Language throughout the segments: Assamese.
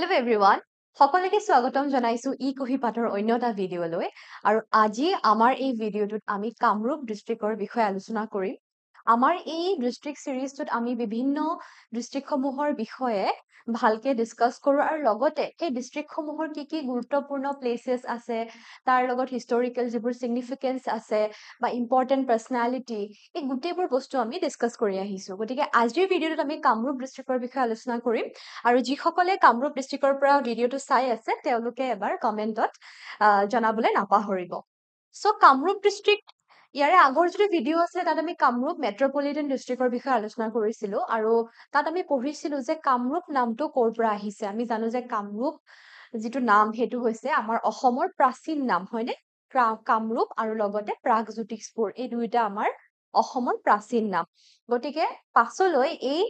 হেল্ল' এভৰিৱান সকলোকে স্বাগতম জনাইছো ই কহি পাঠৰ অন্য এটা ভিডিঅ'লৈ আৰু আজি আমাৰ এই ভিডিঅ'টোত আমি কামৰূপ ডিষ্ট্ৰিক্টৰ বিষয়ে আলোচনা কৰিম আমাৰ এই ডিষ্ট্ৰিক্ট চিৰিজটোত আমি বিভিন্ন ডিষ্ট্ৰিক্টসমূহৰ বিষয়ে ভালকে ডিসকাস কৰো আৰু লগতে সেই ডিষ্ট্ৰিক্টসমূহৰ কি গুৰুত্বপূৰ্ণ প্লেচেছ আছে তাৰ লগত হিষ্টৰিকেল যিবোৰ সিগনিফিকেন্স আছে বা ইম্পৰ্টেন্ট পাৰ্সনালিটি এই গোটেইবোৰ বস্তু আমি ডিসকাস কৰি আহিছো গতিকে আজিৰ ভিডিঅ'টোত আমি কামৰূপ ডিষ্ট্ৰিক্টৰ বিষয়ে আলোচনা কৰিম আৰু যিসকলে কামৰূপ ডিষ্ট্ৰিক্টৰ পৰা ভিডিঅ'টো চাই আছে তেওঁলোকে এবাৰ কমেন্টত জনাবলৈ নাপাহৰিব সো কামৰূপ ডিষ্ট্ৰিক্ট ইয়াৰে আগৰ যিটো ভিডিঅ' আছে তাত আমি কামৰূপ মেট্ৰপলিটন ডিষ্ট্ৰিক্টৰ বিষয়ে আলোচনা কৰিছিলো আৰু তাত আমি পঢ়িছিলো যে কামৰূপ নামটো ক'ৰ পৰা আহিছে আমি জানো যে কামৰূপ যিটো নাম সেইটো হৈছে আমাৰ অসমৰ প্ৰাচীন নাম হয়নে কামৰূপ আৰু লগতে প্ৰাগজ্যোতিষপুৰ এই দুইটা আমাৰ অসমৰ প্ৰাচীন নাম গতিকে পাছলৈ এই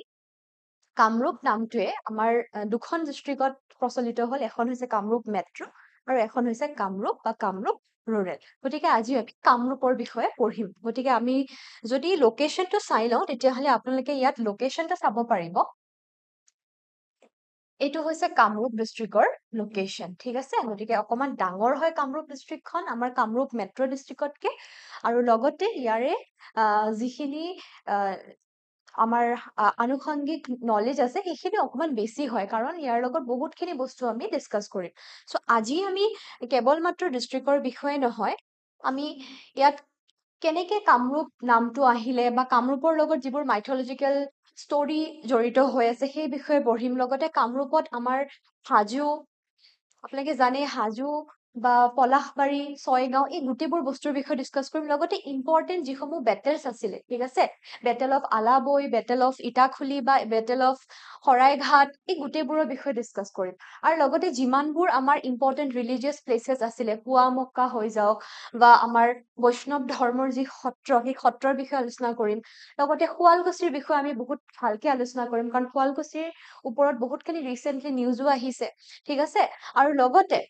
কামৰূপ নামটোৱে আমাৰ দুখন ডিষ্ট্ৰিক্টত প্ৰচলিত হ'ল এখন হৈছে কামৰূপ মেট্ৰ আৰু এখন হৈছে কামৰূপ বা কামৰূপ ৰুৰেল গতিকে আজি আমি কামৰূপৰ বিষয়ে পঢ়িম গতিকে আমি যদি লোকেশনটো চাই লওঁ তেতিয়াহ'লে আপোনালোকে ইয়াত লোকেশনটো চাব পাৰিব এইটো হৈছে কামৰূপ ডিষ্ট্ৰিক্টৰ লোকেশন ঠিক আছে গতিকে অকমান ডাঙৰ হয় কামৰূপ ডিষ্ট্ৰিক্টখন আমাৰ কামৰূপ মেট্ৰ ডিষ্ট্ৰিক্টতকে আৰু লগতে ইয়াৰে যিখিনি আমাৰ আনুষংগিক নলেজ আছে সেইখিনি অকমান বেছি হয় কাৰণ ইয়াৰ লগত বহুতখিনি বস্তু আমি ডিসকাস কৰিম সো আজি আমি কেৱল মাত্ৰ ডিষ্ট্ৰিক্টৰ বিষয়ে নহয় আমি ইয়াত কেনেকে কামৰূপ নামটো আহিলে বা কামৰূপৰ লগত যিবোৰ মাইথলজিক্যাল ষ্টৰী জড়িত হৈ আছে সেই বিষয়ে পঢ়িম লগতে কামৰূপত আমাৰ হাজো আপোনালোকে জানে হাজো বা পলাশবাৰী ছয়গাঁও এই গোটেইবোৰ বস্তুৰ বিষয়ে ডিসকাস কৰিম লগতে ইম্পৰ্টেন্ট যিসমূহ বেটেলছ আছিলে ঠিক আছে battle of Alaboi battle of Itakhuli বা বেটেল অফ শৰাইঘাট এই গোটেইবোৰৰ বিষয়ে ডিসকাস কৰিম আৰু লগতে যিমানবোৰ আমাৰ ইম্পৰ্টেন্ট ৰিলিজিয়াছ প্লেচেছ আছিলে পুৱামক্কা হৈ যাওক বা আমাৰ বৈষ্ণৱ ধৰ্মৰ যি সত্ৰ সেই সত্ৰৰ বিষয়ে আলোচনা কৰিম লগতে শুৱালকুছিৰ বিষয়ে আমি বহুত ভালকে আলোচনা কৰিম কাৰণ শুৱালকুছিৰ ওপৰত বহুতখিনি ৰিসেন্টলি নিউজো আহিছে ঠিক আছে আৰু লগতে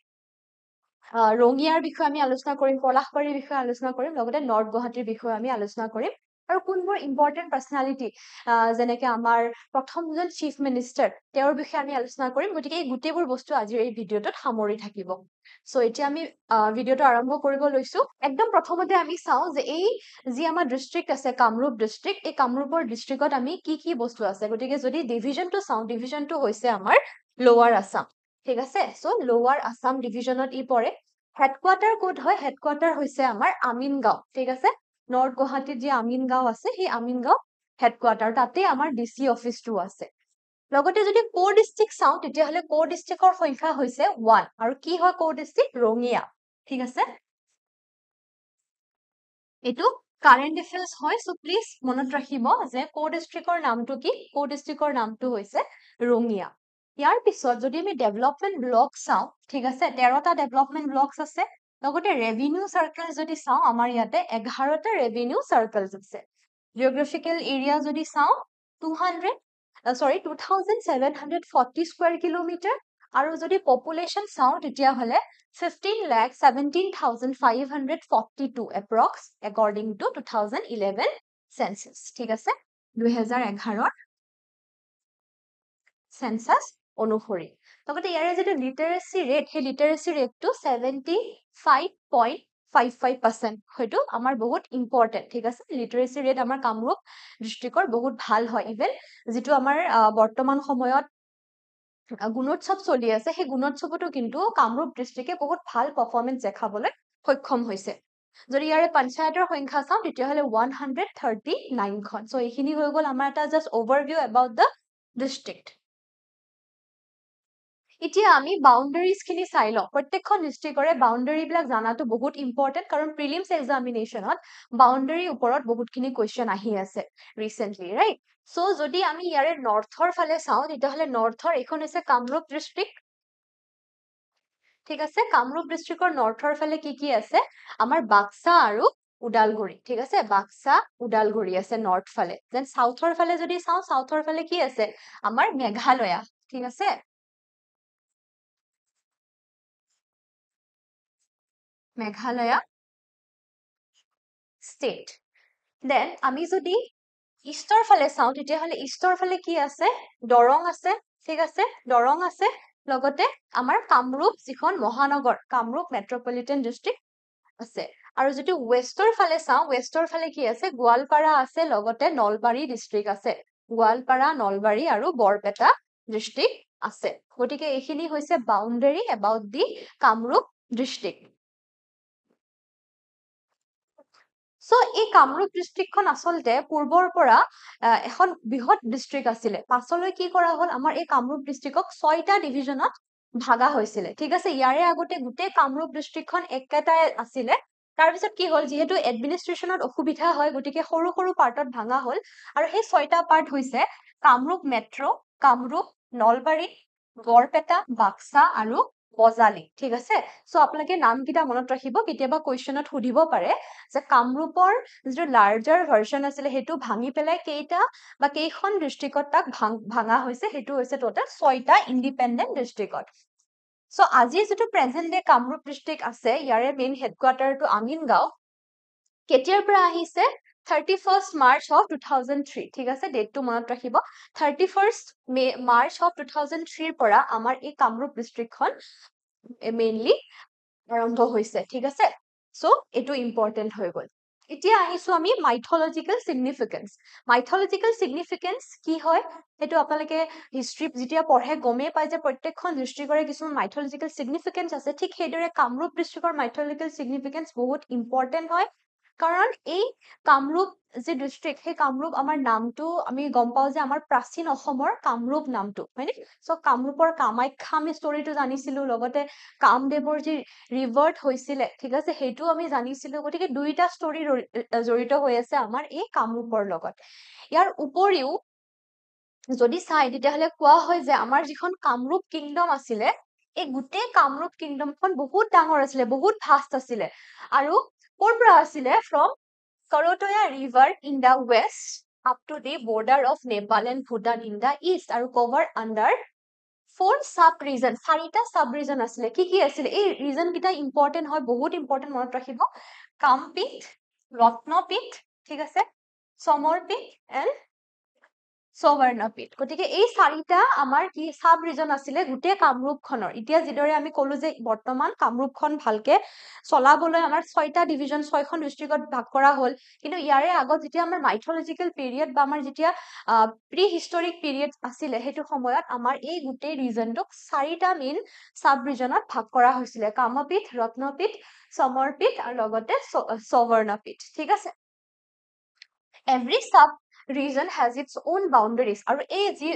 ৰঙিয়াৰ বিষয়ে আমি আলোচনা কৰিম পলাশবাৰীৰ বিষয়ে আলোচনা কৰিম লগতে নৰ্থ গুৱাহাটীৰ বিষয়ে আমি আলোচনা কৰিম আৰু কোনবোৰ ইম্পৰ্টেন্ট পাৰ্সনালিটি যেনেকে আমাৰ প্ৰথমজন চিফ মিনিষ্টাৰ তেওঁৰ বিষয়ে আমি আলোচনা কৰিম গতিকে এই গোটেইবোৰ বস্তু আজিৰ এই ভিডিঅ'টোত সামৰি থাকিব সো এতিয়া আমি ভিডিঅ'টো আৰম্ভ কৰিব লৈছো একদম প্ৰথমতে আমি চাওঁ যে এই যি আমাৰ ডিষ্ট্ৰিক্ট আছে কামৰূপ ডিষ্ট্ৰিক্ট এই কামৰূপৰ ডিষ্ট্ৰিক্টত আমি কি বস্তু আছে গতিকে যদি ডিভিজনটো চাওঁ ডিভিজনটো হৈছে আমাৰ লোৱাৰ আসাম ঠিক আছে সো লোৱাৰ আসাম ডিভিজনত ই পৰে হেডকোৱাৰ্টাৰ ক'ত হয় হেডকোৱাৰ্টাৰ হৈছে আমাৰ আমিনগাঁও ঠিক আছে নৰ্থ গুৱাহাটীত যি আমিনগাঁও আছে সেই আমিনগাঁও হেডকোৱাৰ্টাৰ তাতে আমাৰ ডিচি অফিচটো আছে লগতে যদি কোৰ ডিষ্ট্ৰিক্ট চাওঁ তেতিয়াহ'লে কোৰ ডিষ্ট্ৰিক্টৰ সংখ্যা হৈছে 1 আৰু কি হয় কোৰ ডিষ্ট্ৰিক্ট ৰঙিয়া ঠিক আছে এইটো কাৰেণ্ট এফেয়াৰ্স হয় সো প্লিজ মনত ৰাখিব যে কোৰ ডিষ্ট্ৰিক্টৰ নামটো কি কোৰ ডিষ্ট্ৰিক্টৰ নামটো হৈছে ৰঙিয়া ইয়াৰ পিছত যদি আমি ডেভেলপমেন্ট ব্লক চাওঁ ঠিক আছে 13টা ডেভেলপমেন্ট ব্লকছ আছে লগতে ৰেভিনিউ সাৰ্কেল যদি চাওঁ আমাৰ ইয়াতে 11টা ৰেভিনিউ সাৰ্কেলছ আছে জিওগ্ৰাফিকেল এৰিয়া যদি চাওঁ 2740 স্কয়াৰ কিলোমিটাৰ আৰু যদি পপুলেশ্যন চাওঁ তেতিয়াহ'লে 15,17,542 approx according to 2011 census ঠিক আছে 2011 সেন্সাস অনুসৰি লগতে ইয়াৰে যেটো লিটাৰেসি ৰেট সেই লিটাৰেসি ৰেটটো 75.55% হয়তো আমাৰ বহুত ইম্পৰ্টেন্ট ঠিক আছে লিটাৰেসি ৰেট আমাৰ কামৰূপ ডিষ্ট্ৰিক্টৰ বহুত ভাল হয় ইভেন যেটো আমাৰ বৰ্তমান সময়ত গুণোৎসৱ চলি আছে সেই গুণোৎসৱতো কিন্তু কামৰূপ ডিষ্ট্ৰিক্টে বহুত ভাল পাৰফৰমেন্স দেখাবলৈ সক্ষম হৈছে যদি ইয়াৰে পঞ্চায়তৰ সংখ্যা চাওঁ তেতিয়াহ'লে 139 খন সো এইখিনি হৈ গ'ল আমাৰ এটা জাস্ট ওভাৰভিউ এবাউট দ্য ডিষ্ট্ৰিক্ট এতিয়া আমি বাউন্ডাৰিজ খিনি চাই লওঁ প্ৰত্যেকখন ডিষ্ট্ৰিক্টৰে বাউন্ডাৰি বিলাক জানাটো বহুত ইম্পৰ্টেন্ট কাৰণ প্ৰিলিমছ এক্সামিনেশ্যনত বাউন্ডাৰি ওপৰত বহুতখিনি কোৱেশ্চন আহি আছে ৰিসেন্টলি ৰাইট সো যদি আমি ইয়াৰে নৰ্থৰ ফালে চাওঁ তেতিয়াহ'লে নৰ্থৰ এইখন হৈছে কামৰূপ ডিষ্ট্ৰিক্ট ঠিক আছে কামৰূপ ডিষ্ট্ৰিক্টৰ নৰ্থৰ ফালে কি আছে আমাৰ বাক্সা আৰু উদালগুৰি ঠিক আছে বাক্সা উদালগুৰি আছে নৰ্থ ফালে দেন সাউথৰ ফালে যদি চাওঁ সাউথৰ ফালে কি আছে আমাৰ মেঘালয়া ঠিক আছে মেঘালয়া ষ্টেট দেন আমি যদি ইষ্টৰ ফালে চাওঁ তেতিয়াহ'লে ইষ্টৰ ফালে কি আছে দৰং আছে ঠিক আছে দৰং আছে লগতে আমাৰ কামৰূপ যিখন মহানগৰ কামৰূপ মেট্ৰপলিটন ডিষ্ট্ৰিক্ট আছে আৰু যদি ৱেষ্টৰ ফালে চাওঁ ৱেষ্টৰ ফালে কি আছে গোৱালপাৰা আছে লগতে নলবাৰী ডিষ্ট্ৰিক্ট আছে গোৱালপাৰা নলবাৰী আৰু বৰপেটা ডিষ্ট্ৰিক্ট আছে গতিকে এইখিনি হৈছে boundary about the Kamrup district so এই কামৰূপ ডিষ্ট্ৰিক্টখন আচলতে পূৰ্বৰ পৰা এখন বৃহৎ ডিষ্ট্ৰিক্ট আছিলে পাছলৈ কি কৰা হ'ল আমাৰ এই কামৰূপ ডিষ্ট্ৰিক্টক 6টা ডিভিজনত ভাগা হৈছিলে ঠিক আছে ইয়াৰে আগতে গোটেই কামৰূপ ডিষ্ট্ৰিক্টখন একেটাই আছিলে তাৰপিছত কি হ'ল যিহেতু এডমিনিষ্ট্ৰেশ্যনত অসুবিধা হয় গতিকে সৰু সৰু পাৰ্টত ভাঙা হ'ল আৰু সেই 6টা পাৰ্ট হৈছে কামৰূপ মেট্ৰ' কামৰূপ নলবাৰী বৰপেটা বাক্সা আৰু বজালী ঠিক আছে সো আপোনালোকে নামকেইটা মনত ৰাখিব কেতিয়াবা কুৱেশ্যনত সুধিব পাৰে যে কামৰূপৰ যিটো লাৰ্জাৰ ভাৰ্চন আছিলে সেইটো ভাঙি পেলাই কেইটা বা কেইখন ডিষ্ট্ৰিক্টত তাক ভাঙা হৈছে সেইটো হৈছে টোটেল 6টা ইণ্ডিপেণ্ডেণ্ট ডিষ্ট্ৰিক্টত সো আজি যিটো প্ৰেজেন্ট ডে কামৰূপ ডিষ্ট্ৰিক্ট আছে ইয়াৰে মেইন হেডকোৱাৰ্টাৰটো আমিনগাঁও কেতিয়াৰ পৰা আহিছে 31st March of 2003 ঠিক আছে ডেটটো মনত ৰাখিব 31st March of 2003 পৰা আমাৰ এই কামৰূপ ডিষ্ট্ৰিক্টখন মেইনলি আৰম্ভ হৈছে ঠিক আছে সো এইটো ইম্পৰ্টেন্ট হৈ গ'ল এতিয়া আহিছো আমি মাইথলজিকেল সিগনিফিকেন্স কি হয় সেইটো আপোনালোকে হিষ্ট্ৰী যেতিয়া পঢ়ে গমেই পায় যে প্ৰত্যেকখন ডিষ্ট্ৰিক্টৰে কিছুমান মাইথলজিকেল সিগনিফিকেন্স আছে ঠিক সেইদৰে কামৰূপ ডিষ্ট্ৰিক্টৰ মাইথলজিকেল সিগনিফিকেন্স বহুত ইম্পৰ্টেন্ট হয় কাৰণ এই কামৰূপ যে ডিষ্ট্ৰিক্ট সেই কামৰূপ আমাৰ নামটো আমি গম পাওঁ যে আমাৰ প্ৰাচীন অসমৰ কামৰূপ নামটো হয়নে সো কামৰূপৰ কামাখ্যা আমি ষ্টৰিটো জানিছিলো লগতে কামদেৱৰ যি ৰিভাৰ্ট হৈছিলে ঠিক আছে সেইটো আমি জানিছিলো গতিকে দুইটা ষ্টৰি জড়িত হৈ আছে আমাৰ এই কামৰূপৰ লগত ইয়াৰ উপৰিও যদি চাই তেতিয়াহ'লে কোৱা হয় যে আমাৰ যিখন কামৰূপ কিংডম আছিলে এই গোটেই কামৰূপ কিংডমখন বহুত ডাঙৰ আছিলে বহুত ভাষ্ট আছিলে আৰু ক'ৰ পৰা আছিলে from Karatoya river in the west up to the border of Nepal and Bhutan in the east আৰু কভাৰ আণ্ডাৰ 4 সাব ৰিজন 4টা সাব ৰিজন আছিলে কি আছিলে এই ৰিজন কিটা ইম্পৰ্টেন্ট হয় বহুত ইম্পৰ্টেন্ট মনত ৰাখিব কামপীঠ ৰত্নপীঠ ঠিক আছে সমৰপীঠ এণ্ড সবৰ্ণপীঠ গতিকে এই 4টা আমাৰ কি সাব ৰিজন আছিলে গোটেই কামৰূপখনৰ এতিয়া যিদৰে আমি ক'লো যে বৰ্তমান কামৰূপখন ভালকে চলাবলৈ আমাৰ 6টা ডিভিজন 6খন ডিষ্ট্ৰিক্টত ভাগ কৰা হ'ল কিন্তু ইয়াৰে আগত যেতিয়া আমাৰ মাইথলজিকেল পিৰিয়ড বা আমাৰ যেতিয়া প্ৰি হিষ্টৰিক পিৰিয়ড আছিলে সেইটো সময়ত আমাৰ এই গোটেই ৰিজনটোক 4টা মেইন সাব ৰিজনত ভাগ কৰা হৈছিলে কামপীঠ ৰত্নপীঠ সমৰপীঠ আৰু লগতে সবৰ্ণপীঠ ঠিক আছে every sub region has its own boundaries আৰু এই যি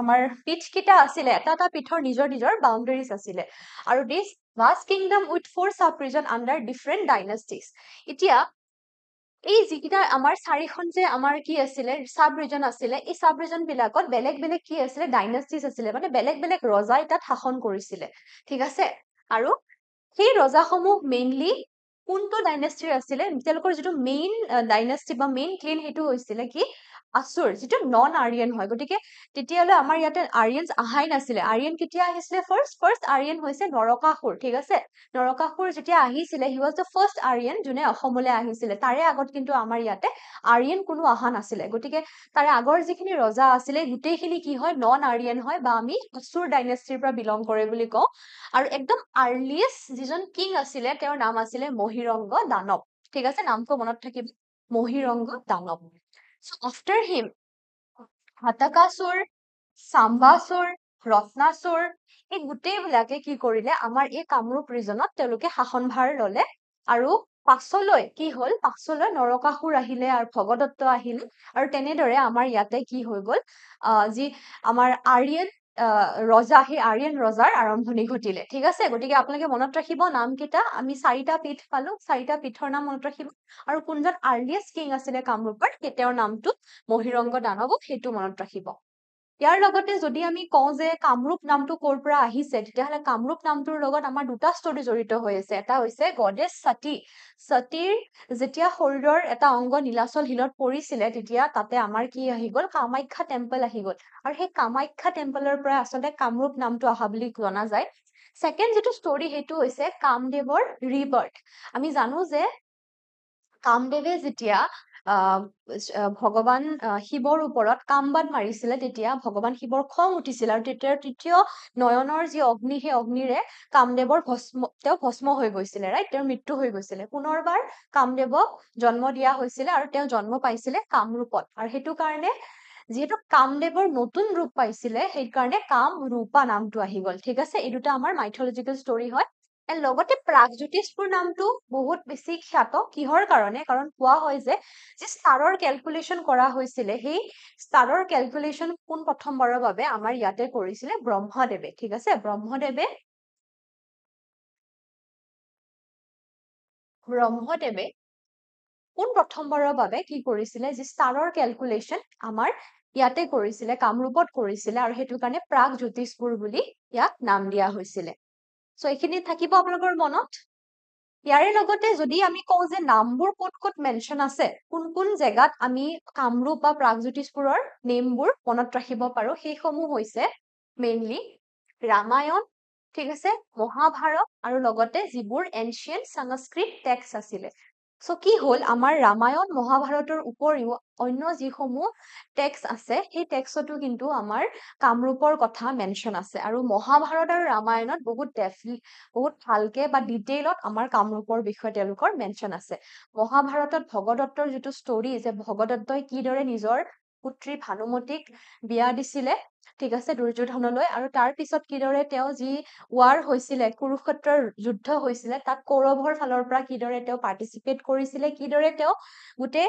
আমাৰ পীঠ কিটা আছিলে এটা পীঠৰ নিজৰ boundaries আছিলে আৰু this vast kingdom with 4 sub region under different dynasties এতিয়া এই যিকিটা আমাৰ 4খন যে আমাৰ কি আছিলে সাব ৰিজন আছিলে এই সাব ৰিজন বিলাকত বেলেগ কি আছিলে ডাইনাষ্টিজ আছিলে মানে বেলেগ ৰজাই তাত শাসন কৰিছিলে ঠিক আছে আৰু সেই ৰজাসমূহ মেইনলি কোনটো ডাইনাষ্টিৰ আছিলে তেওঁলোকৰ যিটো মেইন ডাইনাষ্টি বা মেইন ক্লেইম সেইটো হৈছিলে কি আসুৰ যিটো নন আৰিয়ান হয় গতিকে তেতিয়ালৈ আমাৰ ইয়াতে আৰিয়ানছ আহাই নাছিলে আৰিয়ান কেতিয়া আহিছিলে ফাৰ্ষ্ট আৰিয়ান হৈছে নৰকাসুৰ ঠিক আছে নৰকাসুৰ যেতিয়া আহিছিলে he was the first Aryan যোনে অসমলৈ আহিছিলে তাৰে আগত কিন্তু আমাৰ ইয়াতে আৰিয়ান কোনো অহা নাছিলে গতিকে তাৰে আগৰ যিখিনি ৰজা আছিলে গোটেইখিনি কি হয় নন আৰিয়ান হয় বা আমি আসুৰ ডাইনাষ্টিৰ পৰা বিলং কৰে বুলি কওঁ আৰু একদম আৰ্লিয়েষ্ট যিজন কিং আছিলে তেওঁৰ নাম আছিলে মহিৰংগ দানৱ ঠিক আছে নামটো মনত থাকিব মহিৰংগ দানৱ so after him হাটাকাসুৰ চাম্বাসুৰ ৰত্নাসুৰ এই গোটেইবিলাকে কি কৰিলে আমাৰ এই কামৰূপ ৰিজনত তেওঁলোকে শাসনভাৰ ললে আৰু পাছলৈ কি হ'ল পাছলৈ নৰকাসুৰ আহিলে আৰু ভগদত্ত আহিলে আৰু তেনেদৰে আমাৰ ইয়াতে কি হৈ গ'ল যি আমাৰ আৰিয়ান ৰজা সেই আৰিয়ান ৰজাৰ আৰম্ভণি ঘটিলে ঠিক আছে গতিকে আপোনালোকে মনত ৰাখিব নামকেইটা আমি 4টা পীঠ পালো 4টা পীঠৰ নাম মনত ৰাখিব আৰু কোনজন আৰ্লিয়েষ্ট কিং আছিলে কামৰূপৰ তেওঁৰ নামটো মহিৰংগ দানৱ সেইটো মনত ৰাখিব ইয়াৰ লগতে যদি আমি কওঁ যে কামৰূপ নামটো ক'ৰ পৰা আহিছে তেতিয়াহ'লে কামৰূপ নামটোৰ লগত আমাৰ দুটা ষ্টৰি জড়িত হৈ আছে এটা হৈছে গডেছ সতীৰ যেতিয়া শৰীৰৰ এটা অংগ নীলাচল হিলত পৰিছিলে তেতিয়া তাতে আমাৰ কি আহি গ'ল কামাখ্যা টেম্পল আহি গ'ল আৰু সেই কামাখ্যা টেম্পলৰ পৰা আচলতে কামৰূপ নামটো অহা বুলি জনা যায় সেকেন্ড যেটো ষ্টৰি সেইটো হৈছে কামদেৱৰ ৰিবাৰ্থ আমি জানো যে কামদেৱে যেতিয়া ভগৱান শিৱৰ ওপৰত কামবাদ মাৰিছিলে তেতিয়া ভগৱান শিৱৰ খং উঠিছিল আৰু তেতিয়া তৃতীয় নয়নৰ যি অগ্নি সেই অগ্নিৰে কামদেৱৰ তেওঁ ভস্ম হৈ গৈছিলে ৰাইট তেওঁৰ মৃত্যু হৈ গৈছিলে পুনৰবাৰ কামদেৱক জন্ম দিয়া হৈছিলে আৰু তেওঁ জন্ম পাইছিলে কামৰূপত আৰু সেইটো কাৰণে যিহেতু কামদেৱৰ নতুন ৰূপ পাইছিলে সেইকাৰণে কামৰূপা নামটো আহি গ'ল ঠিক আছে এই দুটা আমাৰ মাইথলজিকেল ষ্টৰী হয় এণ্ড লগতে প্ৰাগজ্যোতিষপুৰ নামটো বহুত বেছি খ্যাত কিহৰ কাৰণে কাৰণ কোৱা হয় যে ষ্টাৰৰ কেলকুলেশ্যন কৰা হৈছিলে সেই ষ্টাৰৰ কেলকুলেশ্যন পোন প্ৰথমবাৰৰ বাবে আমাৰ ইয়াতে কৰিছিলে ব্ৰহ্মদেৱে ঠিক আছে ব্ৰহ্মদেৱে পোন প্ৰথমবাৰৰ বাবে কি কৰিছিলে যে ষ্টাৰৰ কেলকুলেশ্যন আমাৰ ইয়াতে কৰিছিলে কামৰূপত কৰিছিলে আৰু সেইটো কাৰণে প্ৰাগজ্যোতিষপুৰ বুলি ইয়াক নাম দিয়া হৈছিলে চ' এইখিনি থাকিব আপোনালোকৰ মনত ইয়াৰে লগতে যদি আমি কওঁ যে নামবোৰ ক'ত ক'ত মেনশ্যন আছে কোন কোন জেগাত আমি কামৰূপ বা প্ৰাগজ্যোতিষপুৰৰ নেমবোৰ মনত ৰাখিব পাৰো সেইসমূহ হৈছে মেইনলি ৰামায়ণ ঠিক আছে মহাভাৰত আৰু লগতে যিবোৰ এনচিয়েন্ট সংস্কৃত টেক্সট আছিলে চ' কি হ'ল আমাৰ ৰামায়ণ মহাভাৰতৰ উপৰিও অন্য যিসমূহ টেক্সট আছে সেই টেক্সটতো কিন্তু আমাৰ কামৰূপৰ কথা মেনশ্যন আছে আৰু মহাভাৰত আৰু ৰামায়ণত বহুত ভালকে বা ডিটেইলত আমাৰ কামৰূপৰ বিষয়ে তেওঁলোকৰ মেনশ্যন আছে মহাভাৰতত ভগদত্তৰ যিটো ষ্টৰী যে ভগদত্তই কিদৰে নিজৰ পুত্ৰী ভানুমতীক বিয়া দিছিলে ঠিক আছে দুৰ্যোধনলৈ আৰু তাৰ পিছত কিদৰে তেওঁ যি ৱাৰ হৈছিলে কুৰুক্ষেত্ৰৰ যুদ্ধ হৈছিলে তাত কৌৰৱৰ ফালৰ পৰা কিদৰে তেওঁ পাৰ্টিচিপেট কৰিছিলে কিদৰে তেওঁ গোটেই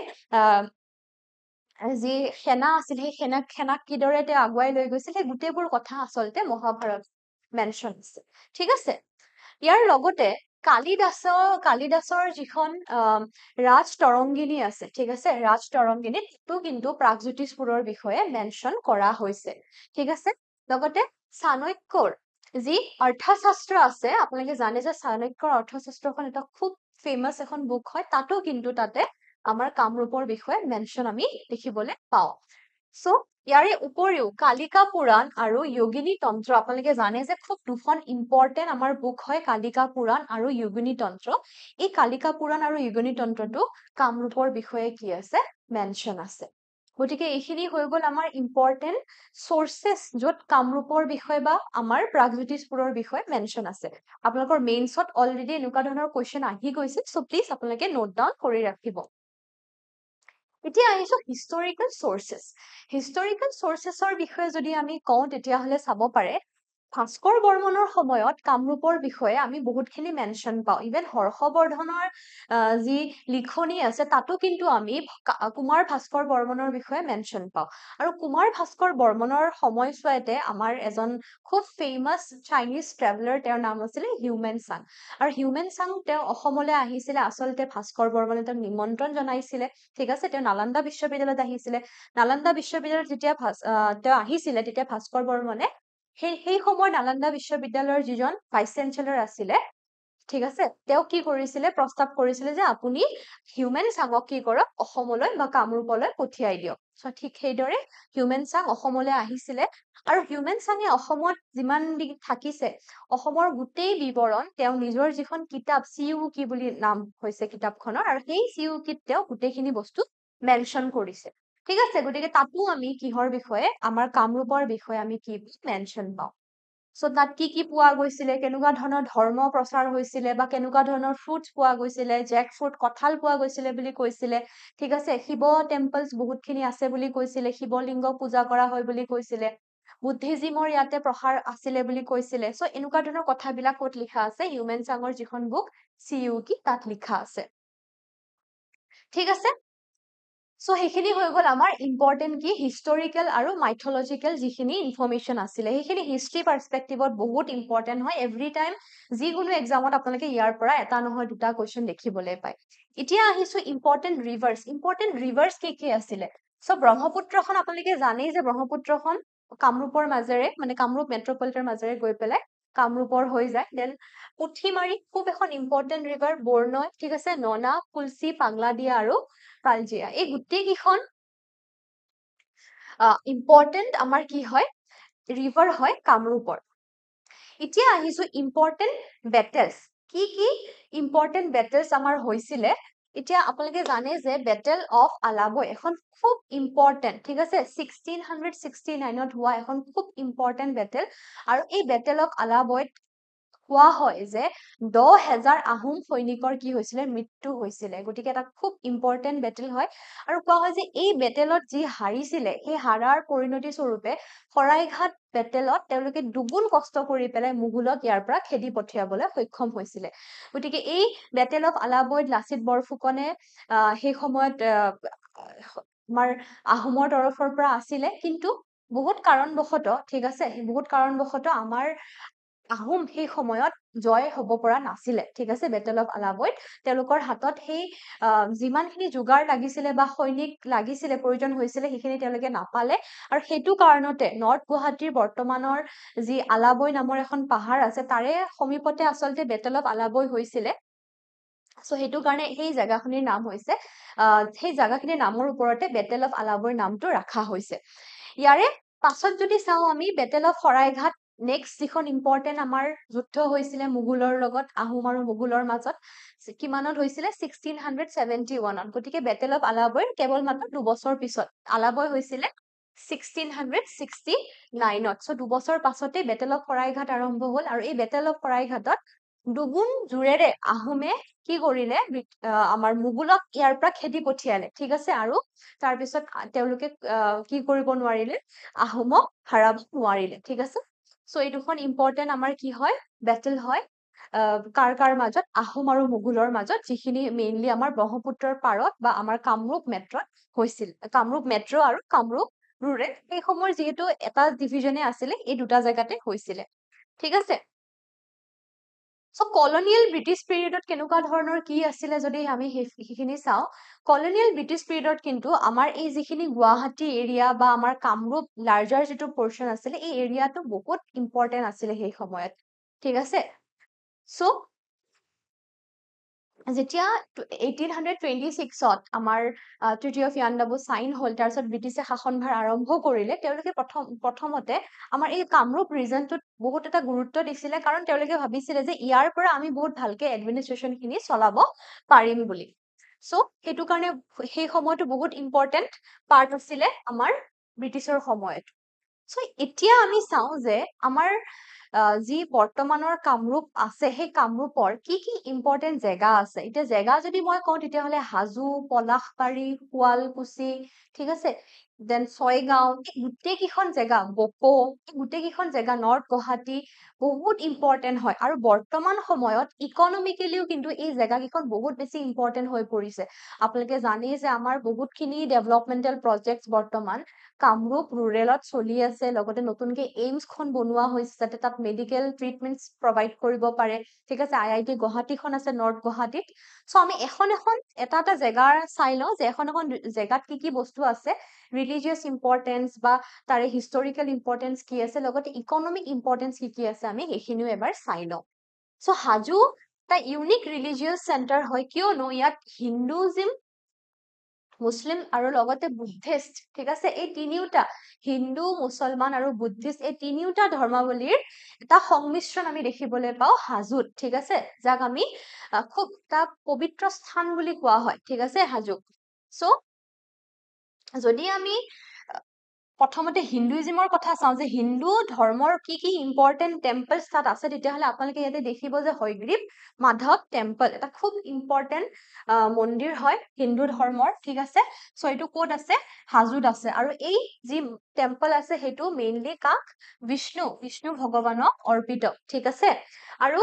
যি সেনা আছিল সেই সেনাক কিদৰে তেওঁ আগুৱাই লৈ গৈছিল সেই গোটেইবোৰ কথা আচলতে মহাভাৰত মেনশ্যন আছে ঠিক আছে ইয়াৰ লগতে কালিদাসৰ যিখন ৰাজ তৰংগিনী আছে ঠিক আছে ৰাজ তৰংগিনীটো কিন্তু প্ৰাগজ্যোতিষপুৰৰ বিষয়ে মেনশ্যন কৰা হৈছে ঠিক আছে লগতে চাণক্যৰ যি অৰ্থশাস্ত্ৰ আছে আপোনালোকে জানে যে চাণক্যৰ অৰ্থশাস্ত্ৰখন এটা খুব ফেমাছ এখন বুক হয় তাতো কিন্তু তাতে আমাৰ কামৰূপৰ বিষয়ে মেনশ্যন আমি দেখিবলৈ পাওঁ চ' ইয়াৰে উপৰিও কালিকা পুৰাণ আৰু যোগিনী তন্ত্ৰ আপোনালোকে জানে যে খুব দুখন ইম্পৰ্টেণ্ট আমাৰ বুক হয় কালিকা পুৰাণ আৰু যোগিনী তন্ত্ৰ এই কালিকা পুৰাণ আৰু যোগিনী তন্ত্ৰটো কামৰূপৰ বিষয়ে কি আছে মেনশ্যন আছে গতিকে এইখিনি হৈ গ'ল আমাৰ ইম্পৰ্টেণ্ট চৰ্চেছ য'ত কামৰূপৰ বিষয়ে বা আমাৰ প্ৰাগজ্যোতিষপুৰৰ বিষয়ে মেনশ্যন আছে আপোনালোকৰ মেইনছত অলৰেডি এনেকুৱা ধৰণৰ কুৱেশ্যন আহি গৈছে চ' প্লিজ আপোনালোকে নোট ডাউন কৰি ৰাখিব এতিয়া আহিছো হিষ্টৰিকেল চৰ্চেছৰ বিষয়ে যদি আমি কওঁ তেতিয়াহ'লে চাব পাৰে ভাস্কৰ বৰ্মনৰ সময়ত কামৰূপৰ বিষয়ে আমি বহুতখিনি মেনশ্যন পাওঁ ইভেন হৰ্ষবৰ্ধনৰ যি লিখনি আছে তাতো কিন্তু আমি কুমাৰ ভাস্কৰ বৰ্মনৰ বিষয়ে মেনশ্যন পাওঁ আৰু কুমাৰ ভাস্কৰ বৰ্মনৰ সময়ছোৱাতে আমাৰ এজন খুব ফেমাছ চাইনিজ ট্ৰেভেলাৰ তেওঁৰ নাম আছিলে হিউমেন চাং আৰু হিউমেন চাং তেওঁ অসমলৈ আহিছিলে আচলতে ভাস্কৰ বৰ্মনে তেওঁক নিমন্ত্ৰণ জনাইছিলে ঠিক আছে তেওঁ নালন্দা বিশ্ববিদ্যালয়ত আহিছিলে নালন্দা বিশ্ববিদ্যালয়ত যেতিয়া তেওঁ আহিছিলে তেতিয়া ভাস্কৰ বৰ্মনে সেই সময়ৰ নালন্দা বিশ্ববিদ্যালয়ৰ যিজন ভাইচ চেঞ্চেলৰ আছিলে ঠিক আছে তেওঁ কি কৰিছিলে প্ৰস্তাৱ কৰিছিলে যে আপুনি হিউমেন চাঙক কি কৰক অসমলৈ বা কামৰূপলৈ পঠিয়াই দিয়ক ঠিক সেইদৰে হিউমেন চাং অসমলৈ আহিছিলে আৰু হিউমেন চাঙে অসমত যিমান দিন থাকিছে অসমৰ গোটেই বিৱৰণ তেওঁ নিজৰ যিখন কিতাপ চিউকি বুলি নাম হৈছে কিতাপখনৰ আৰু সেই চিউকিত তেওঁ গোটেইখিনি বস্তু মেনশ্যন কৰিছে ঠিক আছে গতিকে তাতো আমি কিহৰ বিষয়ে আমাৰ কামৰূপৰ বিষয়ে আমি কি মেনশ্যন পাওঁ চ' তাত কি পোৱা গৈছিলে কেনেকুৱা ধৰণৰ ধৰ্ম প্ৰচাৰ হৈছিলে বা কেনেকুৱা ধৰণৰ ফ্ৰুটছ পোৱা গৈছিলে জেক ফ্ৰুট কঁঠাল পোৱা গৈছিলে বুলি কৈছিলে ঠিক আছে শিৱ টেম্পলছ বহুতখিনি আছে বুলি কৈছিলে শিৱলিংগ পূজা কৰা হয় বুলি কৈছিলে বুদ্ধিজিমৰ ইয়াতে প্ৰসাৰ আছিলে বুলি কৈছিলে চ' এনেকুৱা ধৰণৰ কথাবিলাক ক'ত লিখা আছে হিউমেন চাঙৰ যিখন বুক চিউকি তাত লিখা আছে ঠিক আছে চ' সেইখিনি হৈ গ'ল আমাৰ ইম্পৰ্টেণ্ট কি হিষ্টৰিকেল আৰু মাইথলজিকেল যিখিনি ইনফৰ্মেশ্যন আছিলে সেইখিনি হিষ্ট্ৰী পাৰ্চপেক্টিভত বহুত ইম্পৰ্টেণ্ট হয় এভৰি টাইম যিকোনো এক্সামত আপোনালোকে ইয়াৰ পৰা এটা নহয় দুটা কুৱেশ্যন দেখিবলৈ পায় এতিয়া আহিছো ইম্পৰ্টেণ্ট ৰিভাৰ্ছ কি আছিলে চ' ব্ৰহ্মপুত্ৰখন আপোনালোকে জানেই যে ব্ৰহ্মপুত্ৰখন কামৰূপৰ মাজেৰে মানে কামৰূপ মেট্ৰপলিটনৰ মাজেৰে গৈ পেলাই কামৰূপৰ হৈ যায় দেন পুথিমাৰী খুব এখন ইম্পৰ্টেণ্ট ৰিভাৰ বৰনৈ ঠিক আছে ননা ফুলচি পাগলাদিয়া আৰু কালজিয়া এই গোটেইকেইখন ইম্পৰ্টেণ্ট আমাৰ কি হয় ৰিভাৰ হয় কামৰূপৰ এতিয়া আহিছো ইম্পৰ্টেণ্ট বেটেলছ কি ইম্পৰ্টেণ্ট বেটেলছ আমাৰ হৈছিলে এতিয়া আপোনালোকে জানে যে বেটেল অফ আলাবৈ এখন খুব ইম্পৰ্টেণ্ট, ঠিক আছে, 1669ত হোৱা এখন খুব ইম্পৰ্টেণ্ট বেটেল। আৰু এই বেটেল অফ আলাবৈত কোৱা হয় যে 10,000 আহোম সৈনিকৰ কি হৈছিলে, মৃত্যু হৈছিলে। গতিকে এটা খুব ইম্পৰ্টেণ্ট বেটেল হয়। আৰু কোৱা হয় যে এই বেটেলত যি হাৰিছিলে সেই হাৰাৰ পৰিণতি স্বৰূপে শৰাইঘাট বেটেলত তেওঁলোকে দুগুণ কষ্ট কৰি পেলাই মোগলক ইয়াৰ পৰা খেদি পঠিয়াবলৈ সক্ষম হৈছিলে। গতিকে এই বেটেল অফ আলাবৈত লাচিত বৰফুকনে সেই সময়ত আমাৰ আহোমৰ তৰফৰ পৰা আছিলে, কিন্তু বহুত কাৰণবশতঃ, ঠিক আছে, বহুত কাৰণবশতঃ আমাৰ আহোম সেই সময়ত জয় হ'ব পৰা নাছিলে, ঠিক আছে। বেটেল অফ আলাবৈত তেওঁলোকৰ হাতত সেই যিমানখিনি যোগাৰ লাগিছিলে বা সৈনিক লাগিছিলে, প্ৰয়োজন হৈছিলে, সেইখিনি তেওঁলোকে নাপালে। আৰু সেইটো কাৰণতে নৰ্থ গুৱাহাটীৰ বৰ্তমানৰ যি আলাবৈ নামৰ এখন পাহাৰ আছে, তাৰে সমীপতে আচলতে বেটেল অফ আলাবৈ হৈছিলে। চ' সেইটো কাৰণে সেই জেগাখিনিৰ নাম হৈছে, সেই জেগাখিনিৰ নামৰ ওপৰতে বেটেল অফ আলাবৈৰ নামটো ৰখা হৈছে। ইয়াৰে পাছত যদি চাওঁ আমি বেটেল অফ শৰাইঘাট, নেক্সট যিখন ইম্পৰ্টেণ্ট আমাৰ যুদ্ধ হৈছিলে মোগলৰ লগত, আহোম আৰু মোগলৰ মাজত, কিমানত হৈছিলে, 1671ত। গতিকে বেটেল অফ আলাবৈৰ কেৱল মাত্ৰ 2 বছৰ পিছত, আলাবৈ হৈছিলে 1669ত। চ' 2 বছৰ পাছতে বেটেল অফ শৰাইঘাট আৰম্ভ হ'ল। আৰু এই বেটেল অফ শৰাইঘাটত দুগুণ জোৰেৰে আহোমে কি কৰিলে, আমাৰ মোগলক ইয়াৰ পৰা খেদি পঠিয়ালে, ঠিক আছে। আৰু তাৰপিছত তেওঁলোকে কি কৰিব নোৱাৰিলে, আহোমক হাৰাব নোৱাৰিলে, ঠিক আছে। চ' এই দুখন ইম্পৰ্টেণ্ট আমাৰ কি হয়, বেটেল হয় কাৰ মাজত, আহোম আৰু মোগলৰ মাজত, যিখিনি মেইনলি আমাৰ ব্ৰহ্মপুত্ৰৰ পাৰত বা আমাৰ কামৰূপ মেট্ৰত হৈছিল। কামৰূপ মেট্ৰ' আৰু কামৰূপ ৰুৰেল, সেই সময়ৰ যিহেতু এটা ডিভিজনে আছিলে, এই দুটা জেগাতে হৈছিলে, ঠিক আছে। চ' কলনিয়েল ব্ৰিটিছ পিৰিয়ডত কেনেকুৱা ধৰণৰ কি আছিলে যদি আমি সেইখিনি চাওঁ, কলনিয়েল ব্ৰিটিছ পিৰিয়ডত কিন্তু আমাৰ এই যিখিনি গুৱাহাটী এৰিয়া বা আমাৰ কামৰূপ লাৰ্জাৰ যিটো পৰ্চন আছিলে, এই এৰিয়াটো বহুত ইম্পৰ্টেণ্ট আছিলে সেই সময়ত, ঠিক আছে। চ' যেতিয়া 1826ত আমাৰ ট্ৰিটি অফ ইয়াণ্ডাবু চাইন হ'ল, তাৰপিছত ব্ৰিটিছে শাসনভাৰ আৰম্ভ কৰিলে, তেওঁলোকে প্ৰথমতে আমাৰ এই কামৰূপ ৰিজনটোত বহুত এটা গুৰুত্ব দিছিলে, কাৰণ তেওঁলোকে ভাবিছিলে যে ইয়াৰ পৰা আমি বহুত ভালকে এডমিনিষ্ট্ৰেশ্যন খিনি চলাব পাৰিম বুলি। চ' সেইটো কাৰণে সেই সময়টো বহুত ইম্পৰ্টেণ্ট পাৰ্ট আছিলে আমাৰ ব্ৰিটিছৰ সময়ত। চ' এতিয়া আমি চাওঁ যে আমাৰ যি বৰ্তমানৰ কামৰূপ আছে, সেই কামৰূপৰ কি কি ইম্পৰ্টেণ্ট জেগা আছে। এতিয়া জেগা যদি মই কওঁ, তেতিয়াহ'লে হাজো, পলাশবাৰী, শুৱালকুছি, ঠিক আছে, দেন ছয়গাঁও, এই গোটেইকেইখন জেগা, বকো, এই গোটেইকেইখন জেগা নৰ্থ গুৱাহাটী বহুত ইম্পৰ্টেণ্ট হয়। আৰু বৰ্তমান সময়ত ইকনমিকেলিও কিন্তু এই জেগাকেইখন বহুত বেছি ইম্পৰ্টেণ্ট হৈ পৰিছে। আপোনালোকে জানেই যে আমাৰ বহুতখিনি ডেভেলপমেণ্টেল প্ৰজেক্ট বৰ্তমান কামৰূপ ৰুৰেলত চলি আছে। লগতে নতুনকে এইমছখন বনোৱা হৈছে, যাতে তাত মেডিকেল ট্ৰিটমেণ্ট প্ৰভাইড কৰিব পাৰে, ঠিক আছে। IIT গুৱাহাটীখন আছে নৰ্থ গুৱাহাটীত। চ' আমি এখন এটা জেগাৰ চাই লওঁ যে এখন জেগাত কি কি বস্তু আছে, ৰিলিজিয়াছ ইম্পৰ্টেঞ্চ বা তাৰে হিষ্টৰিকেল ইম্পৰ্টেঞ্চ কি আছে, লগতে ইকনমিক ইম্পৰ্টেঞ্চ কি কি আছে, আমি সেইখিনিও এবাৰ চাই লওঁ। চ' হাজো এটা ইউনিক ৰিলিজিয়াছ চেণ্টাৰ হয়, কিয়নো ইয়াত হিন্দুইজিম, মুছলিম আৰু লগতে বুদ্ধিষ্ট, ঠিক আছে, এই তিনিওটা, হিন্দু, মুছলমান আৰু বুদ্ধিষ্ট, এই তিনিওটা ধৰ্মাৱলীৰ এটা সংমিশ্ৰণ আমি দেখিবলৈ পাওঁ হাজোত, ঠিক আছে, যাক আমি খুব এটা পবিত্ৰ স্থান বুলি কোৱা হয়, ঠিক আছে, হাজোক। চ' যদি আমি প্ৰথমতে হিন্দুইজিমৰ কথা চাওঁ, যে হিন্দু ধৰ্মৰ কি কি ইম্পৰ্টেণ্ট টেম্পলছ তাত আছে, তেতিয়াহ'লে আপোনালোকে ইয়াতে দেখিব যে হয়গ্ৰীৱ মাধৱ টেম্পল এটা খুব ইম্পৰ্টেণ্ট মন্দিৰ হয় হিন্দু ধৰ্মৰ, ঠিক আছে। চ' এইটো ক'ত আছে, হাজোত আছে। আৰু এই যি টেম্পল আছে, সেইটো মেইনলি কাক, বিষ্ণু ভগৱানক অৰ্পিত, ঠিক আছে। আৰু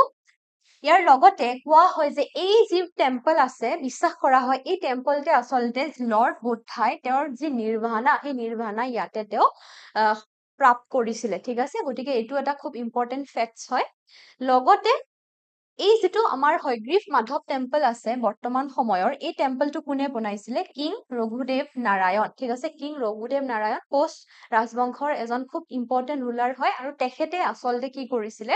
ইয়াৰ লগতে কোৱা হয় যে এই যি টেম্পল আছে, বিশ্বাস কৰা হয় এই টেম্পলতে আচলতে লৰ্ড বুদ্ধাই তেওঁৰ যি নিৰ্বাণা, সেই নিৰ্বাণা ইয়াতে তেওঁ প্ৰাপ্ত কৰিছিলে, ঠিক আছে। গতিকে এইটো এটা খুব ইম্পৰ্টেণ্ট ফেক্টছ হয়। লগতে এই যিটো আমাৰ হয়গ্ৰীৱ মাধৱ টেম্পল আছে বৰ্তমান সময়ৰ, এই টেম্পলটো কোনে বনাইছিলে, কিং ৰঘুদেৱ নাৰায়ণ, ঠিক আছে। কিং ৰঘুদেৱ নাৰায়ণ কোচ ৰাজবংশৰ এজন খুব ইম্পৰ্টেণ্ট ৰুলাৰ হয়, আৰু তেখেতে আচলতে কি কৰিছিলে,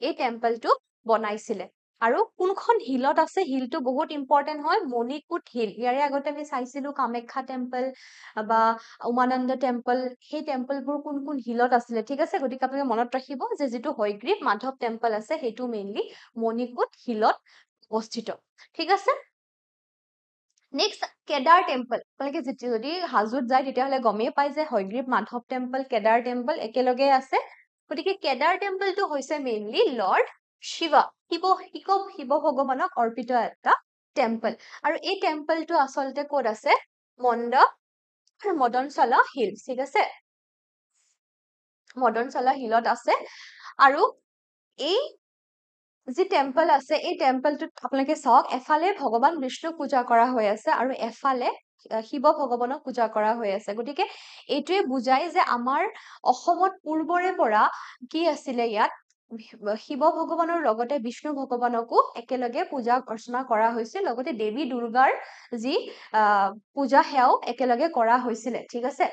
এই টেম্পলটো বনাইছিলে। আৰু কোনখন হিলত আছে, হিলটো বহুত ইম্পৰ্টেণ্ট হয়, মণিকোট হিল। ইয়াৰে আগতে আমি চাইছিলো কামাখ্যা টেম্পল বা উমানন্দ টেম্পল, সেই টেম্পলবোৰ কোন কোন হিলত আছিলে, ঠিক আছে। গতিকে আপোনালোকে মনত ৰাখিব যে যিটো হয়গ্ৰীৱ মাধৱ টেম্পল আছে, সেইটো মেইনলি মণিকোট হিলত অৱস্থিত, ঠিক আছে। নেক্সট কেদাৰ টেম্পল, আপোনালোকে যদি হাজোত যায় তেতিয়াহ'লে গমেই পায় যে হয়গ্ৰীৱ মাধৱ টেম্পল, কেদাৰ টেম্পল একেলগে আছে। গতিকে কেদাৰ টেম্পলটো হৈছে মেইনলি লৰ্ড শিৱ ভগৱানক অৰ্পিত এটা টেম্পল। আৰু এই টেম্পলটো আচলতে ক'ত আছে? মদনচলা হিল, ঠিক আছে, মদনচলা হিলত আছে। আৰু এই যি টেম্পল আছে এই টেম্পলটোত আপোনালোকে চাওক, এফালে ভগৱান বিষ্ণুক পূজা কৰা হৈ আছে আৰু এফালে শিৱ ভগৱানক পূজা কৰা হৈ আছে। গতিকে এইটোৱে বুজাই যে আমাৰ অসমত পূৰ্বৰে পৰা কি আছিলে, ইয়াত শিৱ ভগৱানৰ লগতে বিষ্ণু ভগৱানকো একেলগে পূজা অৰ্চনা কৰা হৈছিল, লগতে দেৱী দুৰ্গাৰ যি পূজা সেয়াও একেলগে কৰা হৈছিলে, ঠিক আছে।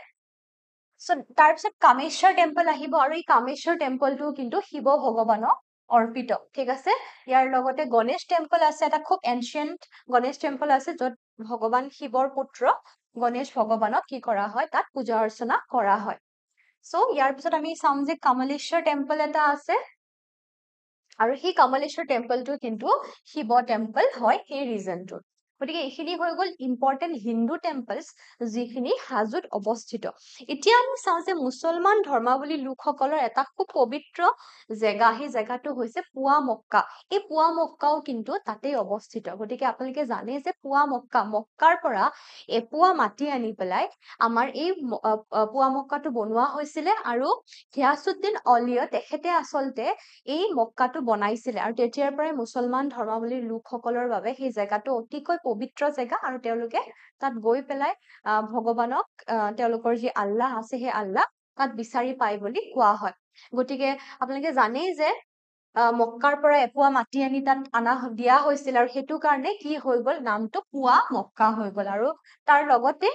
তাৰপিছত কামেশ্বৰ টেম্পল আহিব, আৰু এই কামেশ্বৰ টেম্পলটো কিন্তু শিৱ ভগৱানক অৰ্পিত, ঠিক আছে। ইয়াৰ লগতে গণেশ টেম্পল আছে, এটা খুব এনচিয়েন্ট গণেশ টেম্পল আছে, য'ত ভগৱান শিৱৰ পুত্ৰ গণেশ ভগৱানক কি কৰা হয়, তাত পূজা অৰ্চনা কৰা হয়। ইয়াৰ পিছত আমি চাম যে কমলেশ্বৰ টেম্পল এটা আছে, আৰু সেই কমলেশ্বৰ টেম্পলটো কিন্তু শিৱ টেম্পল হয় সেই ৰিজনটোত। গতিকে এইখিনি হৈ গ'ল ইম্পৰ্টেণ্ট হিন্দু টেম্পলছ যিখিনি হাজোত অৱস্থিত। এতিয়া আমি চাওঁ যে মুছলমান ধৰ্মাৱলী লোকসকলৰ এটা খুব পবিত্ৰ জেগা, সেই জেগাটো হৈছে পুৱা মক্কা। এই পুৱা মক্কাও কিন্তু তাতেই অৱস্থিত। গতিকে আপোনালোকে জানে যে পুৱা মক্কাৰ পৰা এপুৱা মাটি আনি পেলাই আমাৰ এই পুৱা মক্কাটো বনোৱা হৈছিলে, আৰু ঘিয়াছুদ্দিন অলিয়ে তেখেতে আচলতে এই মক্কাটো বনাইছিলে, আৰু তেতিয়াৰ পৰাই মুছলমান ধৰ্মাৱলীৰ লোকসকলৰ বাবে সেই জেগাটো অতিকৈ পবিত্ৰ জেগা, আৰু তেওঁলোকে তাত গৈ পেলাই ভগৱানক তেওঁলোকৰ যি আল্লাহ আছে সেই আল্লাহ তাত বিচাৰি পায় বুলি কোৱা হয়। গতিকে আপোনালোকে জানেই যে মক্কাৰ পৰা এপুৱা মাটি আনি তাত দিয়া হৈছিল, আৰু সেইটো কাৰণে কি হৈ গ'ল, নামটো পুৱা মক্কা হৈ গ'ল। আৰু তাৰ লগতে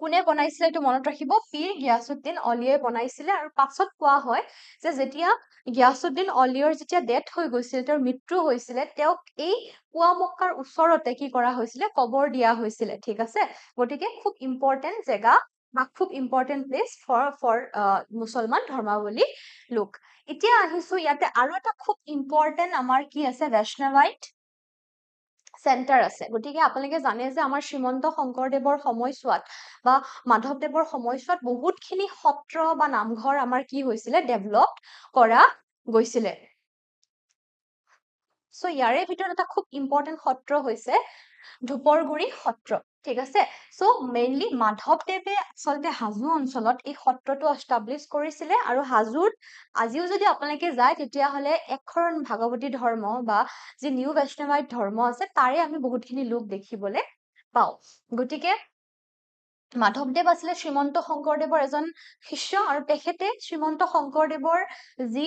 কোনে বনাইছিলে এইটো মনত ৰাখিব, পীৰ গিয়াছুদ্দিন অলিয়ে বনাইছিলে। আৰু পাছত কোৱা হয় যে যেতিয়া গিয়াছুদ্দিন অলিয়ৰ যেতিয়া ডেথ হৈ গৈছিল, তেওঁৰ মৃত্যু হৈছিলে, তেওঁক এই পুৱা মক্কাৰ ওচৰতে কি কৰা হৈছিলে, কবৰ দিয়া হৈছিলে, ঠিক আছে। গতিকে খুব ইম্পৰ্টেণ্ট জেগা বা খুব ইম্পৰ্টেণ্ট প্লেচ ফৰ মুছলমান ধৰ্মাৱলী লোক। এতিয়া আহিছো ইয়াতে আৰু এটা খুব ইম্পৰ্টেণ্ট আমাৰ কি আছে, বৈষ্ণৱাইট চেণ্টাৰ আছে। গতিকে আপোনালোকে জানে যে আমাৰ শ্ৰীমন্ত শংকৰদেৱৰ সময়ছোৱাত বা মাধৱদেৱৰ সময়ছোৱাত বহুতখিনি সত্ৰ বা নামঘৰ আমাৰ কি হৈছিলে, ডেভেলপ কৰা গৈছিলে। ইয়াৰে ভিতৰত এটা খুব ইম্পৰ্টেণ্ট সত্ৰ হৈছে ধূপৰগুৰি সত্ৰ, ঠিক আছে। মেইনলি মাধৱদেৱে আচলতে হাজো অঞ্চলত এই সত্ৰটো এষ্টাব্লিছ কৰিছিলে, আৰু হাজোত আজিও যদি আপোনালোকে যায় তেতিয়াহ'লে একশৰণ ভাগৱতী ধৰ্ম বা যি নিউ বৈষ্ণৱাইট ধৰ্ম আছে তাৰে আমি বহুতখিনি লোক দেখিবলৈ পাওঁ। গতিকে মাধৱদেৱ আছিলে শ্ৰীমন্ত শংকৰদেৱৰ এজন শিষ্য, আৰু তেখেতে শ্ৰীমন্ত শংকৰদেৱৰ যি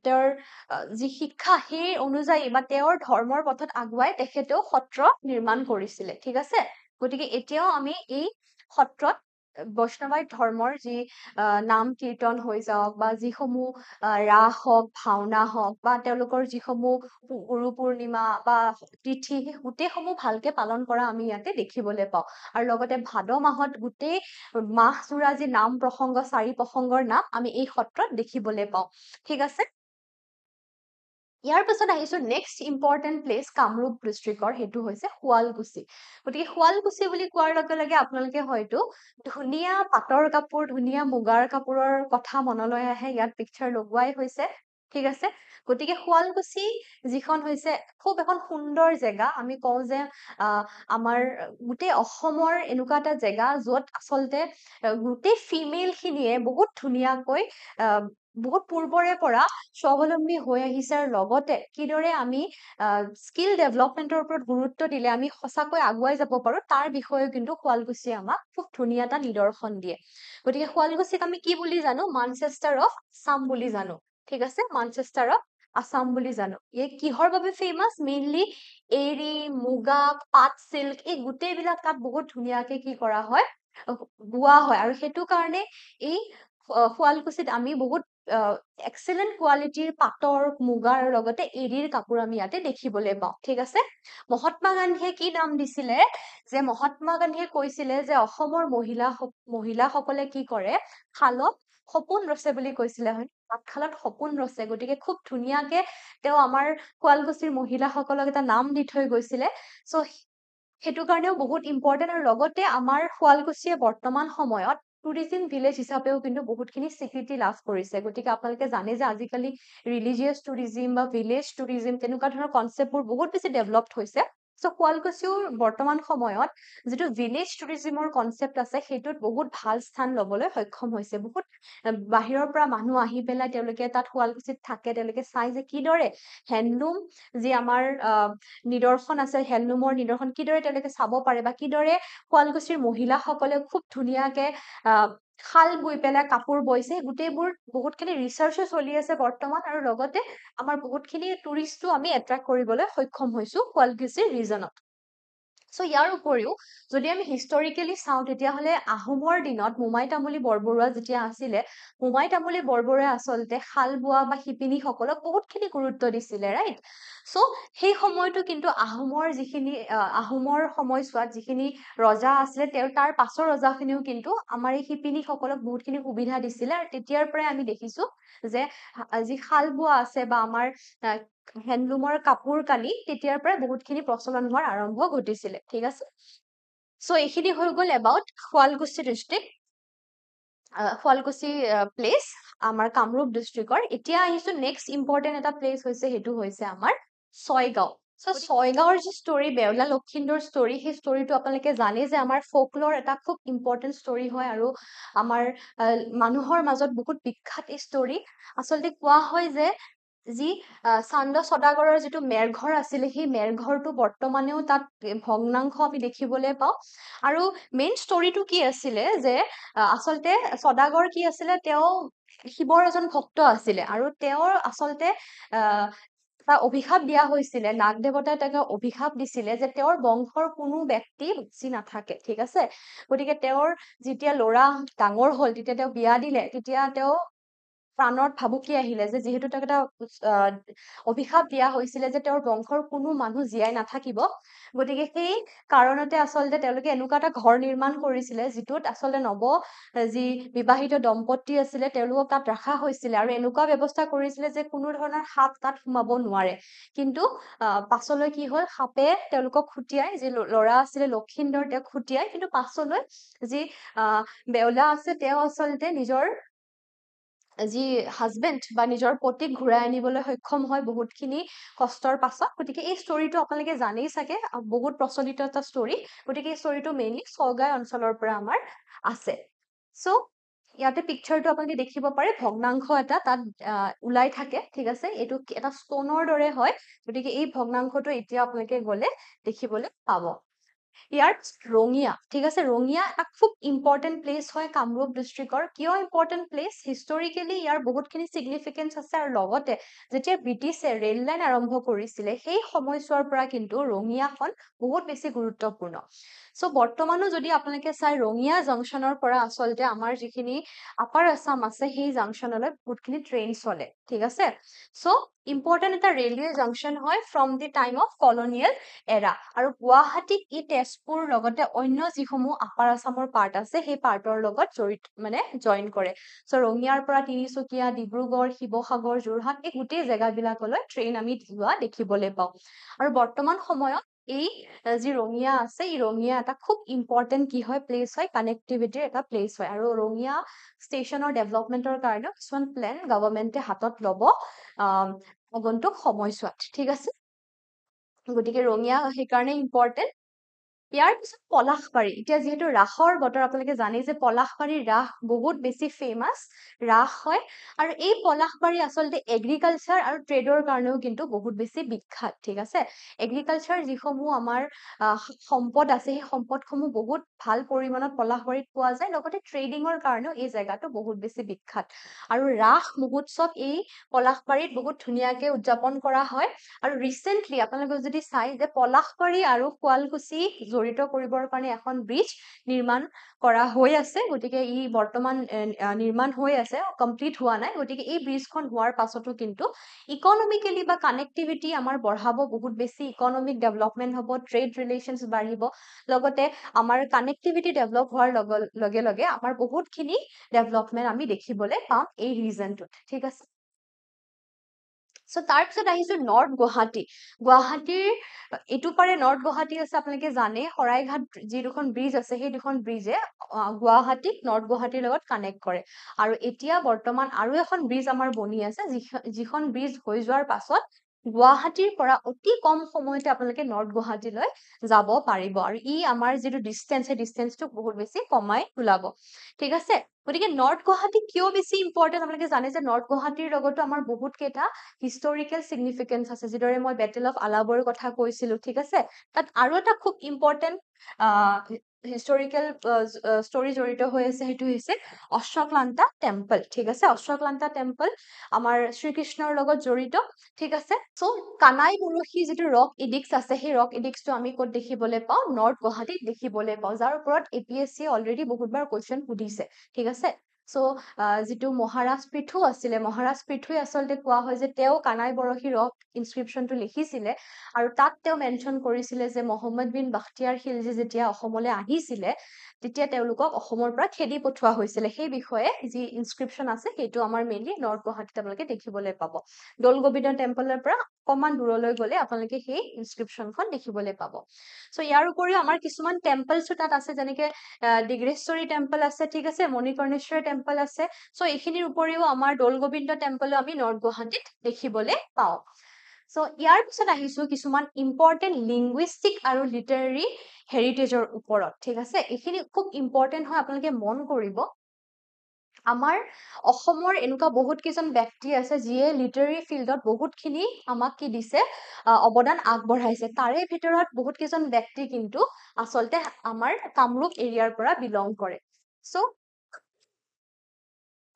তেওঁৰ যি শিক্ষা সেই অনুযায়ী বা তেওঁৰ ধৰ্মৰ পথত আগুৱাই তেখেতেও সত্ৰ নিৰ্মাণ কৰিছিলে, ঠিক আছে। গতিকে এতিয়াও আমি এই সত্ৰত বৈষ্ণৱাইট ধৰ্মৰ যি নাম কীৰ্তন হৈ যাওক বা যিসমূহ ৰাস হওক, ভাওনা হওক, বা তেওঁলোকৰ যিসমূহ গুৰু পূৰ্ণিমা বা তিথি, সেই গোটেইসমূহ ভালকে পালন কৰা আমি ইয়াতে দেখিবলৈ পাওঁ। আৰু লগতে ভাদ মাহত গোটেই মাহজোৰা যি নাম প্ৰসংগ, 4 প্ৰসংগৰ নাম আমি এই সত্ৰত দেখিবলৈ পাওঁ, ঠিক আছে। ইয়াৰ পিছত আহিছো নেক্সট ইম্পৰ্টেণ্ট প্লেচ কামৰূপ ডিষ্ট্ৰিক্টৰ, সেইটো হৈছে শুৱালকুছি। গতিকে শুৱালকুছি বুলি কোৱাৰ লগে লগে আপোনালোকে হয়তো ধুনীয়া পাটৰ কাপোৰ, ধুনীয়া মুগাৰ কাপোৰৰ কথা মনলৈ আহে, ইয়াত পিকচাৰ লগোৱাই হৈছে, ঠিক আছে। গতিকে শুৱালকুছি যিখন হৈছে খুব এখন সুন্দৰ জেগা। আমি কওঁ যে আমাৰ গোটেই অসমৰ এনেকুৱা এটা জেগা য'ত আচলতে গোটেই ফিমেল খিনিয়ে বহুত ধুনীয়াকৈ বহুত পূৰ্বৰে পৰা স্বাৱলম্বী হৈ আহিছে, আৰু লগতে কিদৰে আমি স্কিল ডেভেলপমেন্টৰ ওপৰত গুৰুত্ব দিলে আমি সঁচাকৈ আগুৱাই যাব পাৰো তাৰ বিষয়ে কিন্তু শুৱালকুছিয়ে আমাক খুব ধুনীয়া এটা নিদৰ্শন দিয়ে। গতিকে শুৱালকুছিক আমি কি বুলি জানো, মানচেষ্টাৰ অফ আছাম বুলি জানো, ঠিক আছে, মানচেষ্টাৰ অফ আছাম বুলি জানো। এই কিহৰ বাবে ফেমাছ, মেইনলি এৰী, মুগা, পাট চিল্ক, এই গোটেইবিলাক তাত বহুত ধুনীয়াকে কি কৰা হয়, বোৱা হয়। আৰু সেইটো কাৰণে এই শুৱালকুছিত আমি বহুত এক্সেলেণ্ট কোৱালিটিৰ পাটৰ, মুগাৰ লগতে এৰীৰ কাপোৰ আমি ইয়াতে দেখিবলৈ পাওঁ, ঠিক আছে। মহাত্মা গান্ধীয়ে কি নাম দিছিলে, যে মহাত্মা গান্ধীয়ে কৈছিলে যে অসমৰ মহিলাসকলে কি কৰে, শালত সপোন ৰচে বুলি কৈছিলে হয় তাঁতশালত সপোন ৰচে গতিকে খুব ধুনীয়াকে তেওঁ আমাৰ শুৱালকুছিৰ মহিলাসকলক এটা নাম দি থৈ গৈছিলে চ' সেইটো কাৰণেও বহুত ইম্পৰ্টেণ্ট আৰু লগতে আমাৰ শুৱালকুছিয়ে বৰ্তমান সময়ত টুৰিজিম ভিলেজ হিচাপেও কিন্তু বহুতখিনি স্বীকৃতি লাভ কৰিছে গতিকে আপোনালোকে জানে যে আজিকালি ৰিলিজিয়াছ টুৰিজিম বা ভিলেজ টুৰিজিম তেনেকুৱা ধৰণৰ কনচেপ্টবোৰ বহুত বেছি ডেভেলপড হৈছে চ' শুৱালকুছিও বৰ্তমান সময়ত যিটো ভিলেজ টুৰিজিমৰ কনচেপ্ট আছে সেইটোত বহুত ভাল স্থান ল'বলৈ সক্ষম হৈছে বহুত বাহিৰৰ পৰা মানুহ আহি পেলাই তেওঁলোকে তাত শুৱালকুছিত থাকে তেওঁলোকে চাই যে কিদৰে হেণ্ডলুম যি আমাৰ নিদৰ্শন আছে হেণ্ডলুমৰ নিদৰ্শন কিদৰে তেওঁলোকে চাব পাৰে বা কিদৰে শুৱালকুছিৰ মহিলাসকলে খুব ধুনীয়াকে শাল বৈ পেলাই কাপোৰ বৈছে গোটেইবোৰ বহুতখিনি ৰিচাৰ্চো চলি আছে বৰ্তমান আৰু লগতে আমাৰ বহুতখিনি টুৰিষ্টো আমি এট্ৰেক্ট কৰিবলৈ সক্ষম হৈছো শুৱালকুছিৰ ৰিজনত চ' ইয়াৰ উপৰিও যদি আমি হিষ্টৰিকেলি চাওঁ তেতিয়াহ'লে আহোমৰ দিনত মোমাই তামুলী বৰবৰুৱা যেতিয়া আছিলে মোমাই তামুলী বৰবৰুৱাই আচলতে শাল বোৱা বা শিপিনীসকলক বহুতখিনি গুৰুত্ব দিছিলে ৰাইট চ' সেই সময়তো কিন্তু আহোমৰ যিখিনি আহোমৰ সময়ছোৱাত যিখিনি ৰজা আছিলে তেওঁ তাৰ পাছৰ ৰজাখিনিও কিন্তু আমাৰ এই শিপিনীসকলক বহুতখিনি সুবিধা দিছিলে আৰু তেতিয়াৰ পৰাই আমি দেখিছো যে যি শাল বোৱা আছে বা আমাৰ হেণ্ডলুমৰ কাপোৰ কানি তেতিয়াৰ পৰাই বহুতখিনি প্ৰচলন হোৱাৰ আৰম্ভ ঘটিছিলে ঠিক আছে চ' এইখিনি হৈ গ'ল about Sualkuchi district Sualkuchi place আমাৰ কামৰূপ ডিষ্ট্ৰিক্টৰ এতিয়া আহিছো নেক্সট ইম্পৰ্টেণ্ট এটা প্লেচ হৈছে সেইটো হৈছে আমাৰ ছয়গাঁও চ' ছয়গাঁৱৰ যি ষ্টৰী বেউলা লক্ষীন্দৰ ষ্টৰী সেই ষ্টৰীটো আপোনালোকে জানে যে আমাৰ ফকলৰ এটা খুব ইম্পৰ্টেণ্ট ষ্টৰী হয় আৰু আমাৰ মানুহৰ মাজত বহুত বিখ্যাত এই ষ্টৰী আচলতে কোৱা হয় যে যি চান্দ সদাগৰৰ যিটো মেৰঘৰ আছিলে সেই মেৰঘৰটো বৰ্তমানেও তাত ভগ্নাংশ আমি দেখিবলৈ পাওঁ আৰু মেইন ষ্টৰিটো কি আছিলে যে আচলতে সদাগৰ কি আছিলে তেওঁ শিৱৰ এজন ভক্ত আছিলে আৰু তেওঁৰ আচলতে এটা অভিশাপ দিয়া হৈছিলে নাগ দেৱতাই তেওঁক অভিশাপ দিছিলে যে তেওঁৰ বংশৰ কোনো ব্যক্তি বাচি নাথাকে ঠিক আছে গতিকে তেওঁৰ যেতিয়া ল'ৰা ডাঙৰ হ'ল তেতিয়া তেওঁ বিয়া দিলে তেতিয়া তেওঁ প্ৰাণত ভাবুকি আহিলে যে যিহেতু তেওঁক এটা অভিশাপ দিয়া হৈছিলে যে তেওঁৰ বংশৰ কোনো মানুহ জীয়াই নাথাকিব গতিকে সেই কাৰণতে আচলতে তেওঁলোকে এনেকুৱা এটা ঘৰ নিৰ্মাণ কৰিছিলে যিটোত আচলতে যি বিবাহিত দম্পতি আছিলে তেওঁলোকক তাত ৰখা হৈছিলে আৰু এনেকুৱা ব্যৱস্থা কৰিছিলে যে কোনো ধৰণৰ সাপ তাত সোমাব নোৱাৰে কিন্তু পাছলৈ কি হ'ল সাপে তেওঁলোকক খুটিয়াই যি ল'ৰা আছিলে লক্ষীন্দৰ তেওঁক খুটিয়াই কিন্তু পাছলৈ যি বেউলা আছে তেওঁ আচলতে নিজৰ যি হাজবেণ্ড বা নিজৰ পতিক ঘূৰাই আনিবলৈ সক্ষম হয় বহুতখিনি কষ্টৰ পাছত গতিকে এই ষ্টৰিটো আপোনালোকে জানেই চাগে বহুত প্ৰচলিত এটা ষ্টৰি গতিকে এই ষ্টৰিটো মেইনলি ছয়গাঁও অঞ্চলৰ পৰা আমাৰ আছে চ' ইয়াতে পিকচাৰটো আপোনালোকে দেখিব পাৰে ভগ্নাংশ এটা তাত ওলাই থাকে ঠিক আছে এইটো এটা ষ্টনৰ দৰে হয় গতিকে এই ভগ্নাংশটো এতিয়া আপোনালোকে গ'লে দেখিবলৈ পাব ইয়াৰ ৰঙিয়া ঠিক আছে ৰঙিয়া এটা খুব ইম্পৰ্টেণ্ট প্লেচ হয় কামৰূপ ডিষ্ট্ৰিক্টৰ কিয় ইম্পৰ্টেণ্ট প্লেচ হিষ্টৰিকেলি ইয়াৰ বহুতখিনি চিগনিফিকেঞ্চ আছে আৰু লগতে যেতিয়া ব্ৰিটিছে ৰেল লাইন আৰম্ভ কৰিছিলে সেই সময়ছোৱাৰ পৰা কিন্তু ৰঙিয়াখন বহুত বেছি গুৰুত্বপূৰ্ণ চ' বৰ্তমানো যদি আপোনালোকে চাই ৰঙিয়া জংচনৰ পৰা আচলতে আমাৰ যিখিনি আপাৰ আছাম আছে সেই জংচনলৈ বহুতখিনি ট্ৰেইন চলে ঠিক আছে চ' ইম্পৰ্টেণ্ট এটা ৰেলৱে জংচন হয় from the time of colonial এৰা আৰু গুৱাহাটীক ই তেজপুৰ লগতে অন্য যিসমূহ আপাৰ আছামৰ পাৰ্ট আছে সেই পাৰ্টৰ লগত জড়িত মানে জইন কৰে চ' ৰঙিয়াৰ পৰা তিনিচুকীয়া ডিব্ৰুগড় শিৱসাগৰ যোৰহাট এই গোটেই জেগাবিলাকলৈ ট্ৰেইন আমি যোৱা দেখিবলৈ পাওঁ আৰু বৰ্তমান সময়ত এই যি ৰঙিয়া আছে এই ৰঙিয়া এটা খুব ইম্পৰ্টেণ্ট কি হয় প্লেচ হয় কানেক্টিভিটিৰ এটা প্লেচ হয় আৰু ৰঙিয়া ষ্টেচনৰ ডেভেলপমেন্টৰ কাৰণে কিছুমান প্লেন গভৰ্ণমেণ্টে হাতত ল'ব আগন্তুক সময়ছোৱাত ঠিক আছে গতিকে ৰঙিয়া সেইকাৰণে ইম্পৰ্টেণ্ট ইয়াৰ পিছত পলাশবাৰী এতিয়া যিহেতু ৰাসৰ বতৰ আপোনালোকে জানে যে পলাশবাৰীৰ ৰাস বহুত বেছি ফেমাছ ৰাস হয় আৰু এই পলাশবাৰী আচলতে এগ্ৰিকালচাৰ আৰু ট্ৰেডৰ কাৰণেও কিন্তু বহুত বেছি বিখ্যাত ঠিক আছে এগ্ৰিকালচাৰ যিসমূহ আমাৰ সম্পদ আছে সেই সম্পদসমূহ বহুত ভাল পৰিমাণত পলাশবাৰীত পোৱা যায় লগতে ট্ৰেডিঙৰ কাৰণেও এই জেগাটো বহুত বেছি বিখ্যাত আৰু ৰাস মহোৎসৱ এই পলাশবাৰীত বহুত ধুনীয়াকে উদযাপন কৰা হয় আৰু ৰিচেণ্টলি আপোনালোকে যদি চাই যে পলাশবাৰী আৰু শুৱালকুছি জড়িত কৰিবৰ কাৰণে এখন ব্ৰিজ নিৰ্মাণ কৰা হৈ আছে গতিকে ই বৰ্তমান নিৰ্মাণ হৈ আছে কমপ্লিট হোৱা নাই গতিকে এই ব্ৰিজখন হোৱাৰ পাছতো কিন্তু ইকনমিকেলি বা কানেক্টিভিটি আমাৰ বঢ়াব বহুত বেছি ইকনমিক ডেভেলপমেন্ট হ'ব ট্ৰেড ৰিলেশ্যনছ বাঢ়িব লগতে আমাৰ কানেক্টিভিটি ডেভেলপ হোৱাৰ লগে লগে আমাৰ বহুতখিনি ডেভেলপমেন্ট আমি দেখিবলৈ পাম এই ৰিজনটোত ঠিক আছে সো তাৰপিছত আহিছো নৰ্থ গুৱাহাটী গুৱাহাটীৰ এইটো পাৰে নৰ্থ গুৱাহাটী আছে আপোনালোকে জানে শৰাইঘাট যি দুখন ব্ৰিজ আছে সেই দুখন ব্ৰিজে গুৱাহাটীক নৰ্থ গুৱাহাটীৰ লগত কানেক্ট কৰে আৰু এতিয়া বৰ্তমান আৰু এখন ব্ৰিজ আমাৰ বনি আছে যিখন ব্ৰিজ হৈ যোৱাৰ পাছত গুৱাহাটীৰ পৰা অতি কম সময়তে আপোনালোকে নৰ্থ গুৱাহাটীলৈ যাব পাৰিব আৰু ই আমাৰ যিটো ডিষ্টেন্স সেই ডিষ্টেন্সটো বহুত বেছি কমাই তোলাব ঠিক আছে গতিকে নৰ্থ গুৱাহাটী কিয় বেছি ইম্পৰ্টেণ্ট আপোনালোকে জানে যে নৰ্থ গুৱাহাটীৰ লগতো আমাৰ বহুত কেইটা হিষ্টৰিকেল সিগনিফিকেন্স আছে যিদৰে মই বেটেল অফ আলাবৰ কথা কৈছিলো ঠিক আছে তাত আৰু এটা খুব ইম্পৰ্টেণ্ট হিষ্টৰিকেল ষ্টৰি জড়িত হৈ আছে সেইটো হৈছে অশ্বক্লান্তা টেম্পল ঠিক আছে অশ্বক্লান্তা টেম্পল আমাৰ শ্ৰীকৃষ্ণৰ লগত জড়িত ঠিক আছে সো কানাই বৰশী যিটো ৰক ইডিক্স আছে সেই ৰক ইডিক্সটো আমি ক'ত দেখিবলৈ পাওঁ নৰ্থ গুৱাহাটীত দেখিবলৈ পাওঁ যাৰ ওপৰত APSC অলৰেডি বহুতবাৰ কোৱেশ্চন সুধিছে ঠিক আছে সো যিটো মহাৰাজ পৃথু আছিলে মহাৰাজ পৃথুই আচলতে কোৱা হয় যে তেওঁ কানাই বৰশী ৰক ইনস্ক্ৰিপশ্যনটো লিখিছিলে আৰু তাত তেওঁ মেনশ্যন কৰিছিলে যে মহম্মদ বিন বাখতিয়াৰ খিলজী যেতিয়া অসমলৈ আহিছিলে তেতিয়া তেওঁলোকক অসমৰ পৰা খেদি পঠোৱা হৈছিলে সেই বিষয়ে যি ইনস্ক্ৰিপশ্যন আছে সেইটো আমাৰ মেইনলি নৰ্থ গুৱাহাটীত আপোনালোকে দেখিবলৈ পাব দৌল গোবিন্দ টেম্পলৰ পৰা অকমান দূৰলৈ গলে আপোনালোকে সেই ইনস্ক্ৰিপশ্যনখন দেখিবলৈ পাব সো ইয়াৰ উপৰিও আমাৰ কিছুমান টেম্পলছো তাত আছে যেনেকে ডিগ্ৰেশ্বৰী টেম্পল আছে ঠিক আছে মণিকৰ্ণেশ্বৰী টেম্পল আছে সো এইখিনিৰ উপৰিও আমাৰ দৌল গোবিন্দ টেম্পলো আমি নৰ্থ গুৱাহাটীত দেখিবলৈ পাওঁ সো ইয়াৰ পিছত আহিছো কিছুমান ইম্পৰ্টেণ্ট লিংগুইষ্টিক আৰু লিটাৰেৰী হেৰিটেজৰ ওপৰত ঠিক আছে এইখিনি খুব ইম্পৰ্টেণ্ট হয় আপোনালোকে মন কৰিব আমাৰ অসমৰ এনেকুৱা বহুত কেইজন ব্যক্তি আছে যিয়ে লিটাৰেৰী ফিল্ডত বহুতখিনি আমাক কি দিছে অৱদান আগবঢ়াইছে তাৰে ভিতৰত বহুত কেইজন ব্যক্তি কিন্তু আচলতে আমাৰ কামৰূপ এৰিয়াৰ পৰা বিলং কৰে so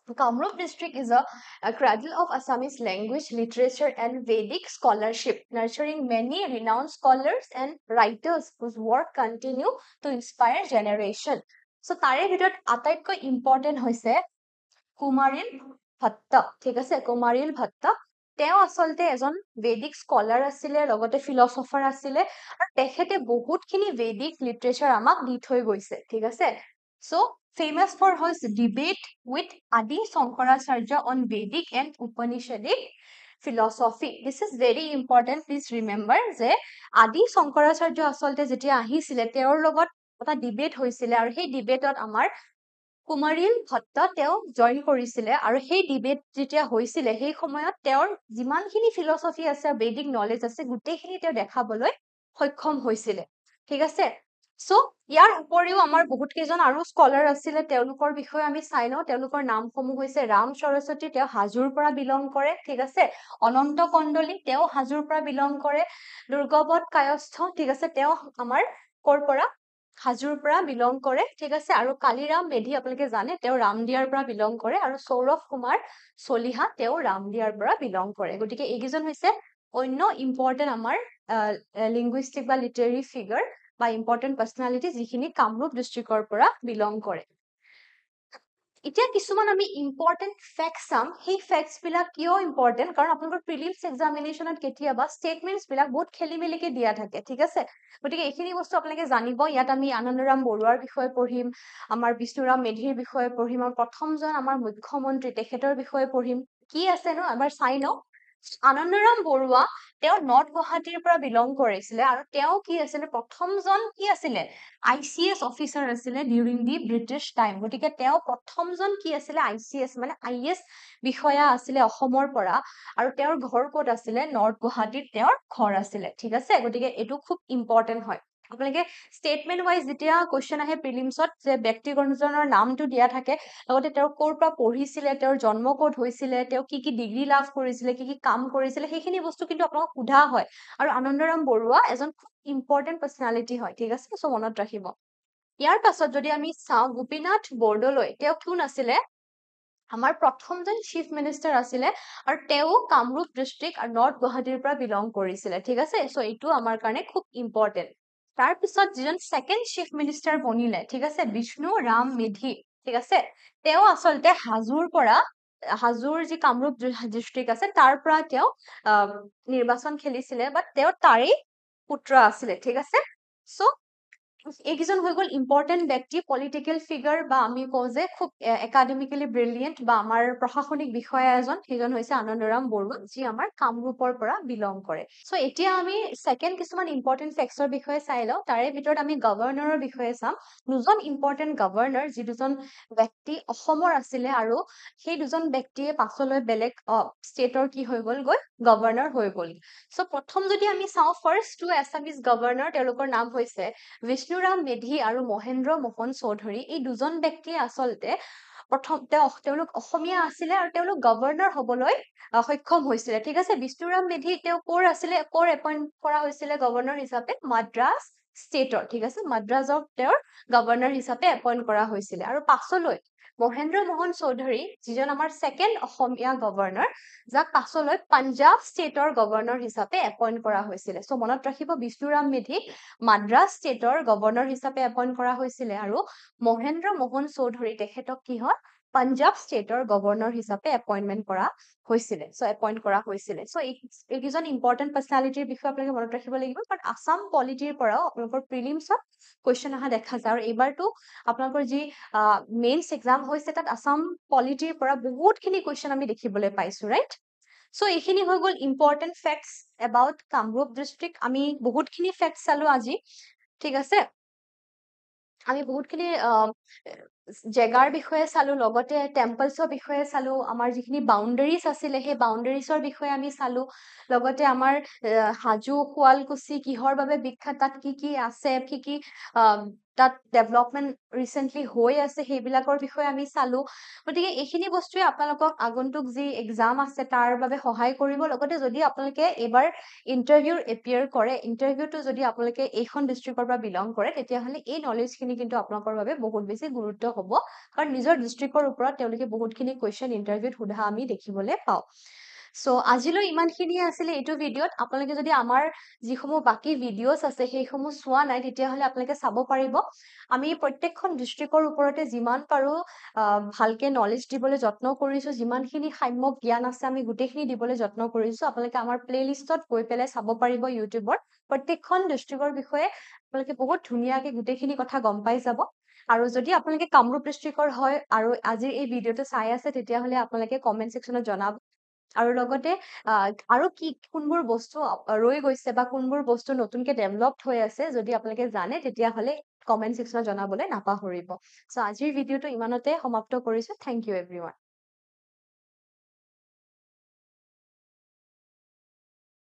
Kamrup district is a cradle of Assamese language, literature, and Vedic scholarship, nurturing many renowned scholars and writers whose work continue to inspire generation. So, তাৰে ভিতৰত আটাইতকৈ ইম্পৰ্টেণ্ট হৈছে কুমাৰিল ভট্ট ঠিক আছে কুমাৰিল ভট্ট তেওঁ আচলতে এজন ভেদিক স্কলাৰ আছিলে লগতে ফিলচফাৰ আছিলে আৰু তেখেতে বহুতখিনি ভেদিক লিটাৰেচাৰ আমাক দি থৈ গৈছে ঠিক আছে so famous for his debate with Adi Shankaracharya on Vedic and Upanishadic philosophy. This is very important. Please remember যে Adi Shankaracharya আচলতে যেতিয়া আহিছিলে তেওঁৰ লগত এটা ডিবেট হৈছিলে আৰু সেই ডিবেটত আমাৰ কুমাৰিল ভট্ট তেওঁ জইন কৰিছিলে আৰু সেই ডিবেট যেতিয়া হৈছিলে সেই সময়ত তেওঁৰ যিমানখিনি ফিলচফি আছে বেদিক নলেজ আছে গোটেইখিনি তেওঁ দেখাবলৈ সক্ষম হৈছিলে ঠিক আছে সো ইয়াৰ উপৰিও আমাৰ বহুত কেইজন আৰু স্কলাৰ আছিলে তেওঁলোকৰ বিষয়ে আমি চাই লওঁ তেওঁলোকৰ নামসমূহ হৈছে ৰাম সৰস্বতী তেওঁ হাজোৰ পৰা বিলং কৰে ঠিক আছে অনন্ত কণ্ডলী তেওঁ হাজোৰ পৰা বিলং কৰে দুৰ্গবত কায়স্থ ঠিক আছে তেওঁ আমাৰ কৰ পৰা হাজোৰ পৰা বিলং কৰে ঠিক আছে আৰু কালিৰাম মেধি আপোনালোকে জানে তেওঁ ৰামদিয়াৰ পৰা বিলং কৰে আৰু সৌৰভ কুমাৰ চলিহা তেওঁ ৰামদিয়াৰ পৰা বিলং কৰে গতিকে এইকেইজন হৈছে অন্য ইম্পৰ্টেণ্ট আমাৰ লিংগুইষ্টিক বা লিটাৰেৰী ফিগাৰ বা ইম্পৰ্টেণ্ট পাৰ্চনেলিটি যিখিনি কামৰূপ ডিষ্ট্ৰিক্টৰ পৰা বিলং কৰে এতিয়া কিছুমান আমি ইম্পৰ্টেণ্ট ফেক্টছ চাম সেই ফেক্টছ বিলাক কিয় ইম্পৰ্টেণ্ট কাৰণ আপোনালোকৰ প্ৰিলিমছ এক্সামিনেশ্যনত কেতিয়াবা ষ্টেটমেণ্টছ বিলাক বহুত খেলি মেলিকে দিয়া থাকে ঠিক আছে গতিকে এইখিনি বস্তু আপোনালোকে জানিব ইয়াত আমি আনন্দৰাম বৰুৱাৰ বিষয়ে পঢ়িম আমাৰ বিষ্ণুৰাম মেধিৰ বিষয়ে পঢ়িম আৰু প্ৰথমজন আমাৰ মুখ্যমন্ত্ৰী তেখেতৰ বিষয়ে পঢ়িম কি আছে নো এবাৰ চাই লওঁ আনন্দৰাম বৰুৱা তেওঁ নৰ্থ গুৱাহাটীৰ পৰা বিলং কৰিছিলে আৰু তেওঁ কি আছিলে প্ৰথমজন কি আছিলে ICS অফিচাৰ আছিলে ডিউৰিং দি ব্ৰিটিছ টাইম গতিকে তেওঁ প্ৰথমজন কি আছিলে ICS মানে IS বিষয়া আছিলে অসমৰ পৰা আৰু তেওঁৰ ঘৰ ক'ত আছিলে নৰ্থ গুৱাহাটীত তেওঁৰ ঘৰ আছিলে ঠিক আছে গতিকে এইটো খুব ইম্পৰ্টেণ্ট হয় আপোনালোকে ষ্টেটমেণ্ট ৱাইজ যেতিয়া কুৱেশ্যন আহে প্ৰিলিমছত যে ব্যক্তিজনৰ নামটো দিয়া থাকে লগতে তেওঁ ক'ৰ পৰা পঢ়িছিলে তেওঁৰ জন্ম ক'ত হৈছিলে তেওঁ কি ডিগ্ৰী লাভ কৰিছিলে কি কাম কৰিছিলে সেইখিনি বস্তু কিন্তু আপোনাক সোধা হয় আৰু আনন্দৰাম বৰুৱা এজন খুব ইম্পৰ্টেণ্ট পাৰ্চনেলিটি হয় ঠিক আছে সো মনত ৰাখিব ইয়াৰ পাছত যদি আমি চাওঁ গোপীনাথ বৰদলৈ তেওঁ কোন আছিলে আমাৰ প্ৰথমজন চিফ মিনিষ্টাৰ আছিলে আৰু তেওঁ কামৰূপ ডিষ্ট্ৰিক্ট আৰু নৰ্থ গুৱাহাটীৰ পৰা বিলং কৰিছিলে ঠিক আছে সো এইটো আমাৰ কাৰণে খুব ইম্পৰ্টেণ্ট তাৰ পিছত যিজন ছেকেণ্ড চিফ মিনিষ্টাৰ বনিলে, ঠিক আছে, বিষ্ণু ৰাম মেধি, ঠিক আছে, তেওঁ আচলতে হাজোৰ যি কামৰূপ ডিষ্ট্ৰিক্ট আছে তাৰ পৰা তেওঁ নিৰ্বাচন খেলিছিলে, বা তেওঁ তাৰেই পুত্ৰ আছিলে, ঠিক আছে। চ' এইকেইজন হৈ গ'ল ইম্পৰ্টেণ্ট ব্যক্তি, পলিটিকেল ফিগাৰ, বা আমি কওঁ যে খুব একাডেমিকেলি ব্ৰিলিয়েণ্ট, বা আমাৰ প্ৰশাসনিক বিষয়া এজন, সেইজন হৈছে আনন্দৰাম বৰুৱা, যি আমাৰ কামৰূপৰ পৰা বিলং কৰে। চ' এতিয়া আমি ছেকেণ্ড কিছুমান ইম্পৰ্টেণ্ট ফেক্টছৰ বিষয়ে চাই লওঁ। তাৰে ভিতৰত আমি গভৰ্ণৰৰ বিষয়ে চাম। দুজন ইম্পৰ্টেণ্ট গভৰ্ণৰ, যি দুজন ব্যক্তি অসমৰ আছিলে, আৰু সেই দুজন ব্যক্তিয়ে পাছলৈ বেলেগ ষ্টেটৰ কি হৈ গ'লগৈ, গভৰ্ণৰ হৈ গ'ল। চ' প্ৰথম যদি আমি চাওঁ, ফাৰ্ষ্ট টু এছামিজ গভৰ্ণৰ, তেওঁলোকৰ নাম হৈছে বিষ্ণুৰাম মেধি আৰু মহেন্দ্ৰ মোহন চৌধুৰী। এই দুজন ব্যক্তিয়ে আচলতে তেওঁলোক অসমীয়া আছিলে, আৰু তেওঁলোক গভৰ্ণৰ হবলৈ সক্ষম হৈছিলে, ঠিক আছে। বিষ্ণুৰাম মেধি তেওঁ ক'ৰ এপইণ্ট কৰা হৈছিলে গভৰ্ণৰ হিচাপে, মাদ্ৰাজ ষ্টেটৰ, ঠিক আছে, মাদ্ৰাজক তেওঁৰ গভৰ্ণৰ হিচাপে এপইণ্ট কৰা হৈছিলে। আৰু পাছলৈ মহেন্দ্ৰ মোহন চৌধুৰী, যিজন আমাৰ ছেকেণ্ড অসমীয়া গভৰ্ণৰ, যাক পাছলৈ পাঞ্জাৱ ষ্টেটৰ গভৰ্ণৰ হিচাপে এপইণ্ট কৰা হৈছিলে। চ' মনত ৰাখিব, বিষ্ণুৰাম মেধিক মাদ্ৰাজ ষ্টেটৰ গভৰ্ণৰ হিচাপে এপইণ্ট কৰা হৈছিলে, আৰু মহেন্দ্ৰ মোহন চৌধুৰী তেখেতক কি হয়, পাঞ্জাৱ ষ্টেটৰ গভৰ্ণৰ হিচাপে এপইণ্ট কৰা হৈছিলে। চ' এইকেইজন ইম্পৰ্টেণ্ট পাৰ্চনেলিটিৰ বিষয়ে আপোনালোকে মনত ৰাখিব লাগিব, কাৰণ আছাম পলিটিৰ পৰাও আপোনালোকৰ প্ৰিলিমছত কুৱেশ্যন অহা দেখা যায়। আৰু এইবাৰতো আপোনালোকৰ যি মেইনছ এক্সাম হৈছে, তাত আছাম পলিটিৰ পৰা বহুতখিনি কুৱেশ্যন আমি দেখিবলৈ পাইছো, ৰাইট? চ' এইখিনি হৈ গ'ল important facts about Kamrup district. আমি বহুতখিনি ফেক্টছ চালো আজি, ঠিক আছে। আমি বহুতখিনি জেগাৰ বিষয়ে চালো, লগতে টেম্পলছৰ বিষয়ে চালো, আমাৰ যিখিনি বাউণ্ডেৰীজ আছিলে সেই বাউণ্ডেৰীজৰ বিষয়ে আমি চালো, লগতে আমাৰ হাজো, শুৱালকুছি কিহৰ বাবে বিখ্যাত, তাত কি কি আছে, কি কি তাত ডেভেলপমেণ্ট ৰিচেণ্টলি হৈ আছে, সেইবিলাকৰ বিষয়ে আমি চালো। গতিকে এইখিনি বস্তুৱে আপোনালোকক আগন্তুক যি এক্সাম আছে তাৰ বাবে সহায় কৰিব। লগতে যদি আপোনালোকে এইবাৰ ইণ্টাৰভিউৰ এপিয়াৰ কৰে, ইণ্টাৰভিউটো যদি আপোনালোকে এইখন ডিষ্ট্ৰিক্টৰ পৰা বিলং কৰে, তেতিয়াহ'লে এই নলেজখিনি কিন্তু আপোনালোকৰ বাবে বহুত বেছি গুৰুত্ব হ'ব, কাৰণ নিজৰ ডিষ্ট্ৰিক্টৰ ওপৰত তেওঁলোকে বহুতখিনি কুৱেশ্যন ইণ্টাৰভিউত সোধা আমি দেখিবলৈ পাওঁ। চ' আজিলৈ ইমানখিনিয়ে আছিলে এইটো ভিডিঅ'ত। আপোনালোকে যদি আমাৰ যিসমূহ বাকী ভিডিঅ'জ আছে সেইসমূহ চোৱা নাই, তেতিয়াহ'লে আপোনালোকে চাব পাৰিব। আমি প্ৰত্যেকখন ডিষ্ট্ৰিক্টৰ ওপৰতে যিমান পাৰোঁ ভালকে নলেজ দিবলৈ যত্ন কৰিছোঁ, যিমানখিনি সাম্যক জ্ঞান আছে আমি গোটেইখিনি দিবলৈ যত্ন কৰিছোঁ। আপোনালোকে আমাৰ প্লেলিষ্টত গৈ পেলাই চাব পাৰিব ইউটিউবত। প্ৰত্যেকখন ডিষ্ট্ৰিক্টৰ বিষয়ে আপোনালোকে বহুত ধুনীয়াকে গোটেইখিনি কথা গম পাই যাব। আৰু যদি আপোনালোকে কামৰূপ ডিষ্ট্ৰিক্টৰ হয় আৰু আজিৰ এই ভিডিঅ'টো চাই আছে, তেতিয়াহ'লে আপোনালোকে কমেণ্ট ছেকশ্যনত জনাব। আৰু লগতে আৰু কোনবোৰ বস্তু ৰৈ গৈছে, বা কোনবোৰ বস্তু নতুনকে ডেভেলপড হৈ আছে, যদি আপোনালোকে জানে তেতিয়াহ'লে কমেণ্ট ছেকশ্যনত জনাবলৈ নাপাহৰিব। চ' আজিৰ ভিডিঅ'টো ইমানতে সমাপ্ত কৰিছোঁ। Thank you everyone.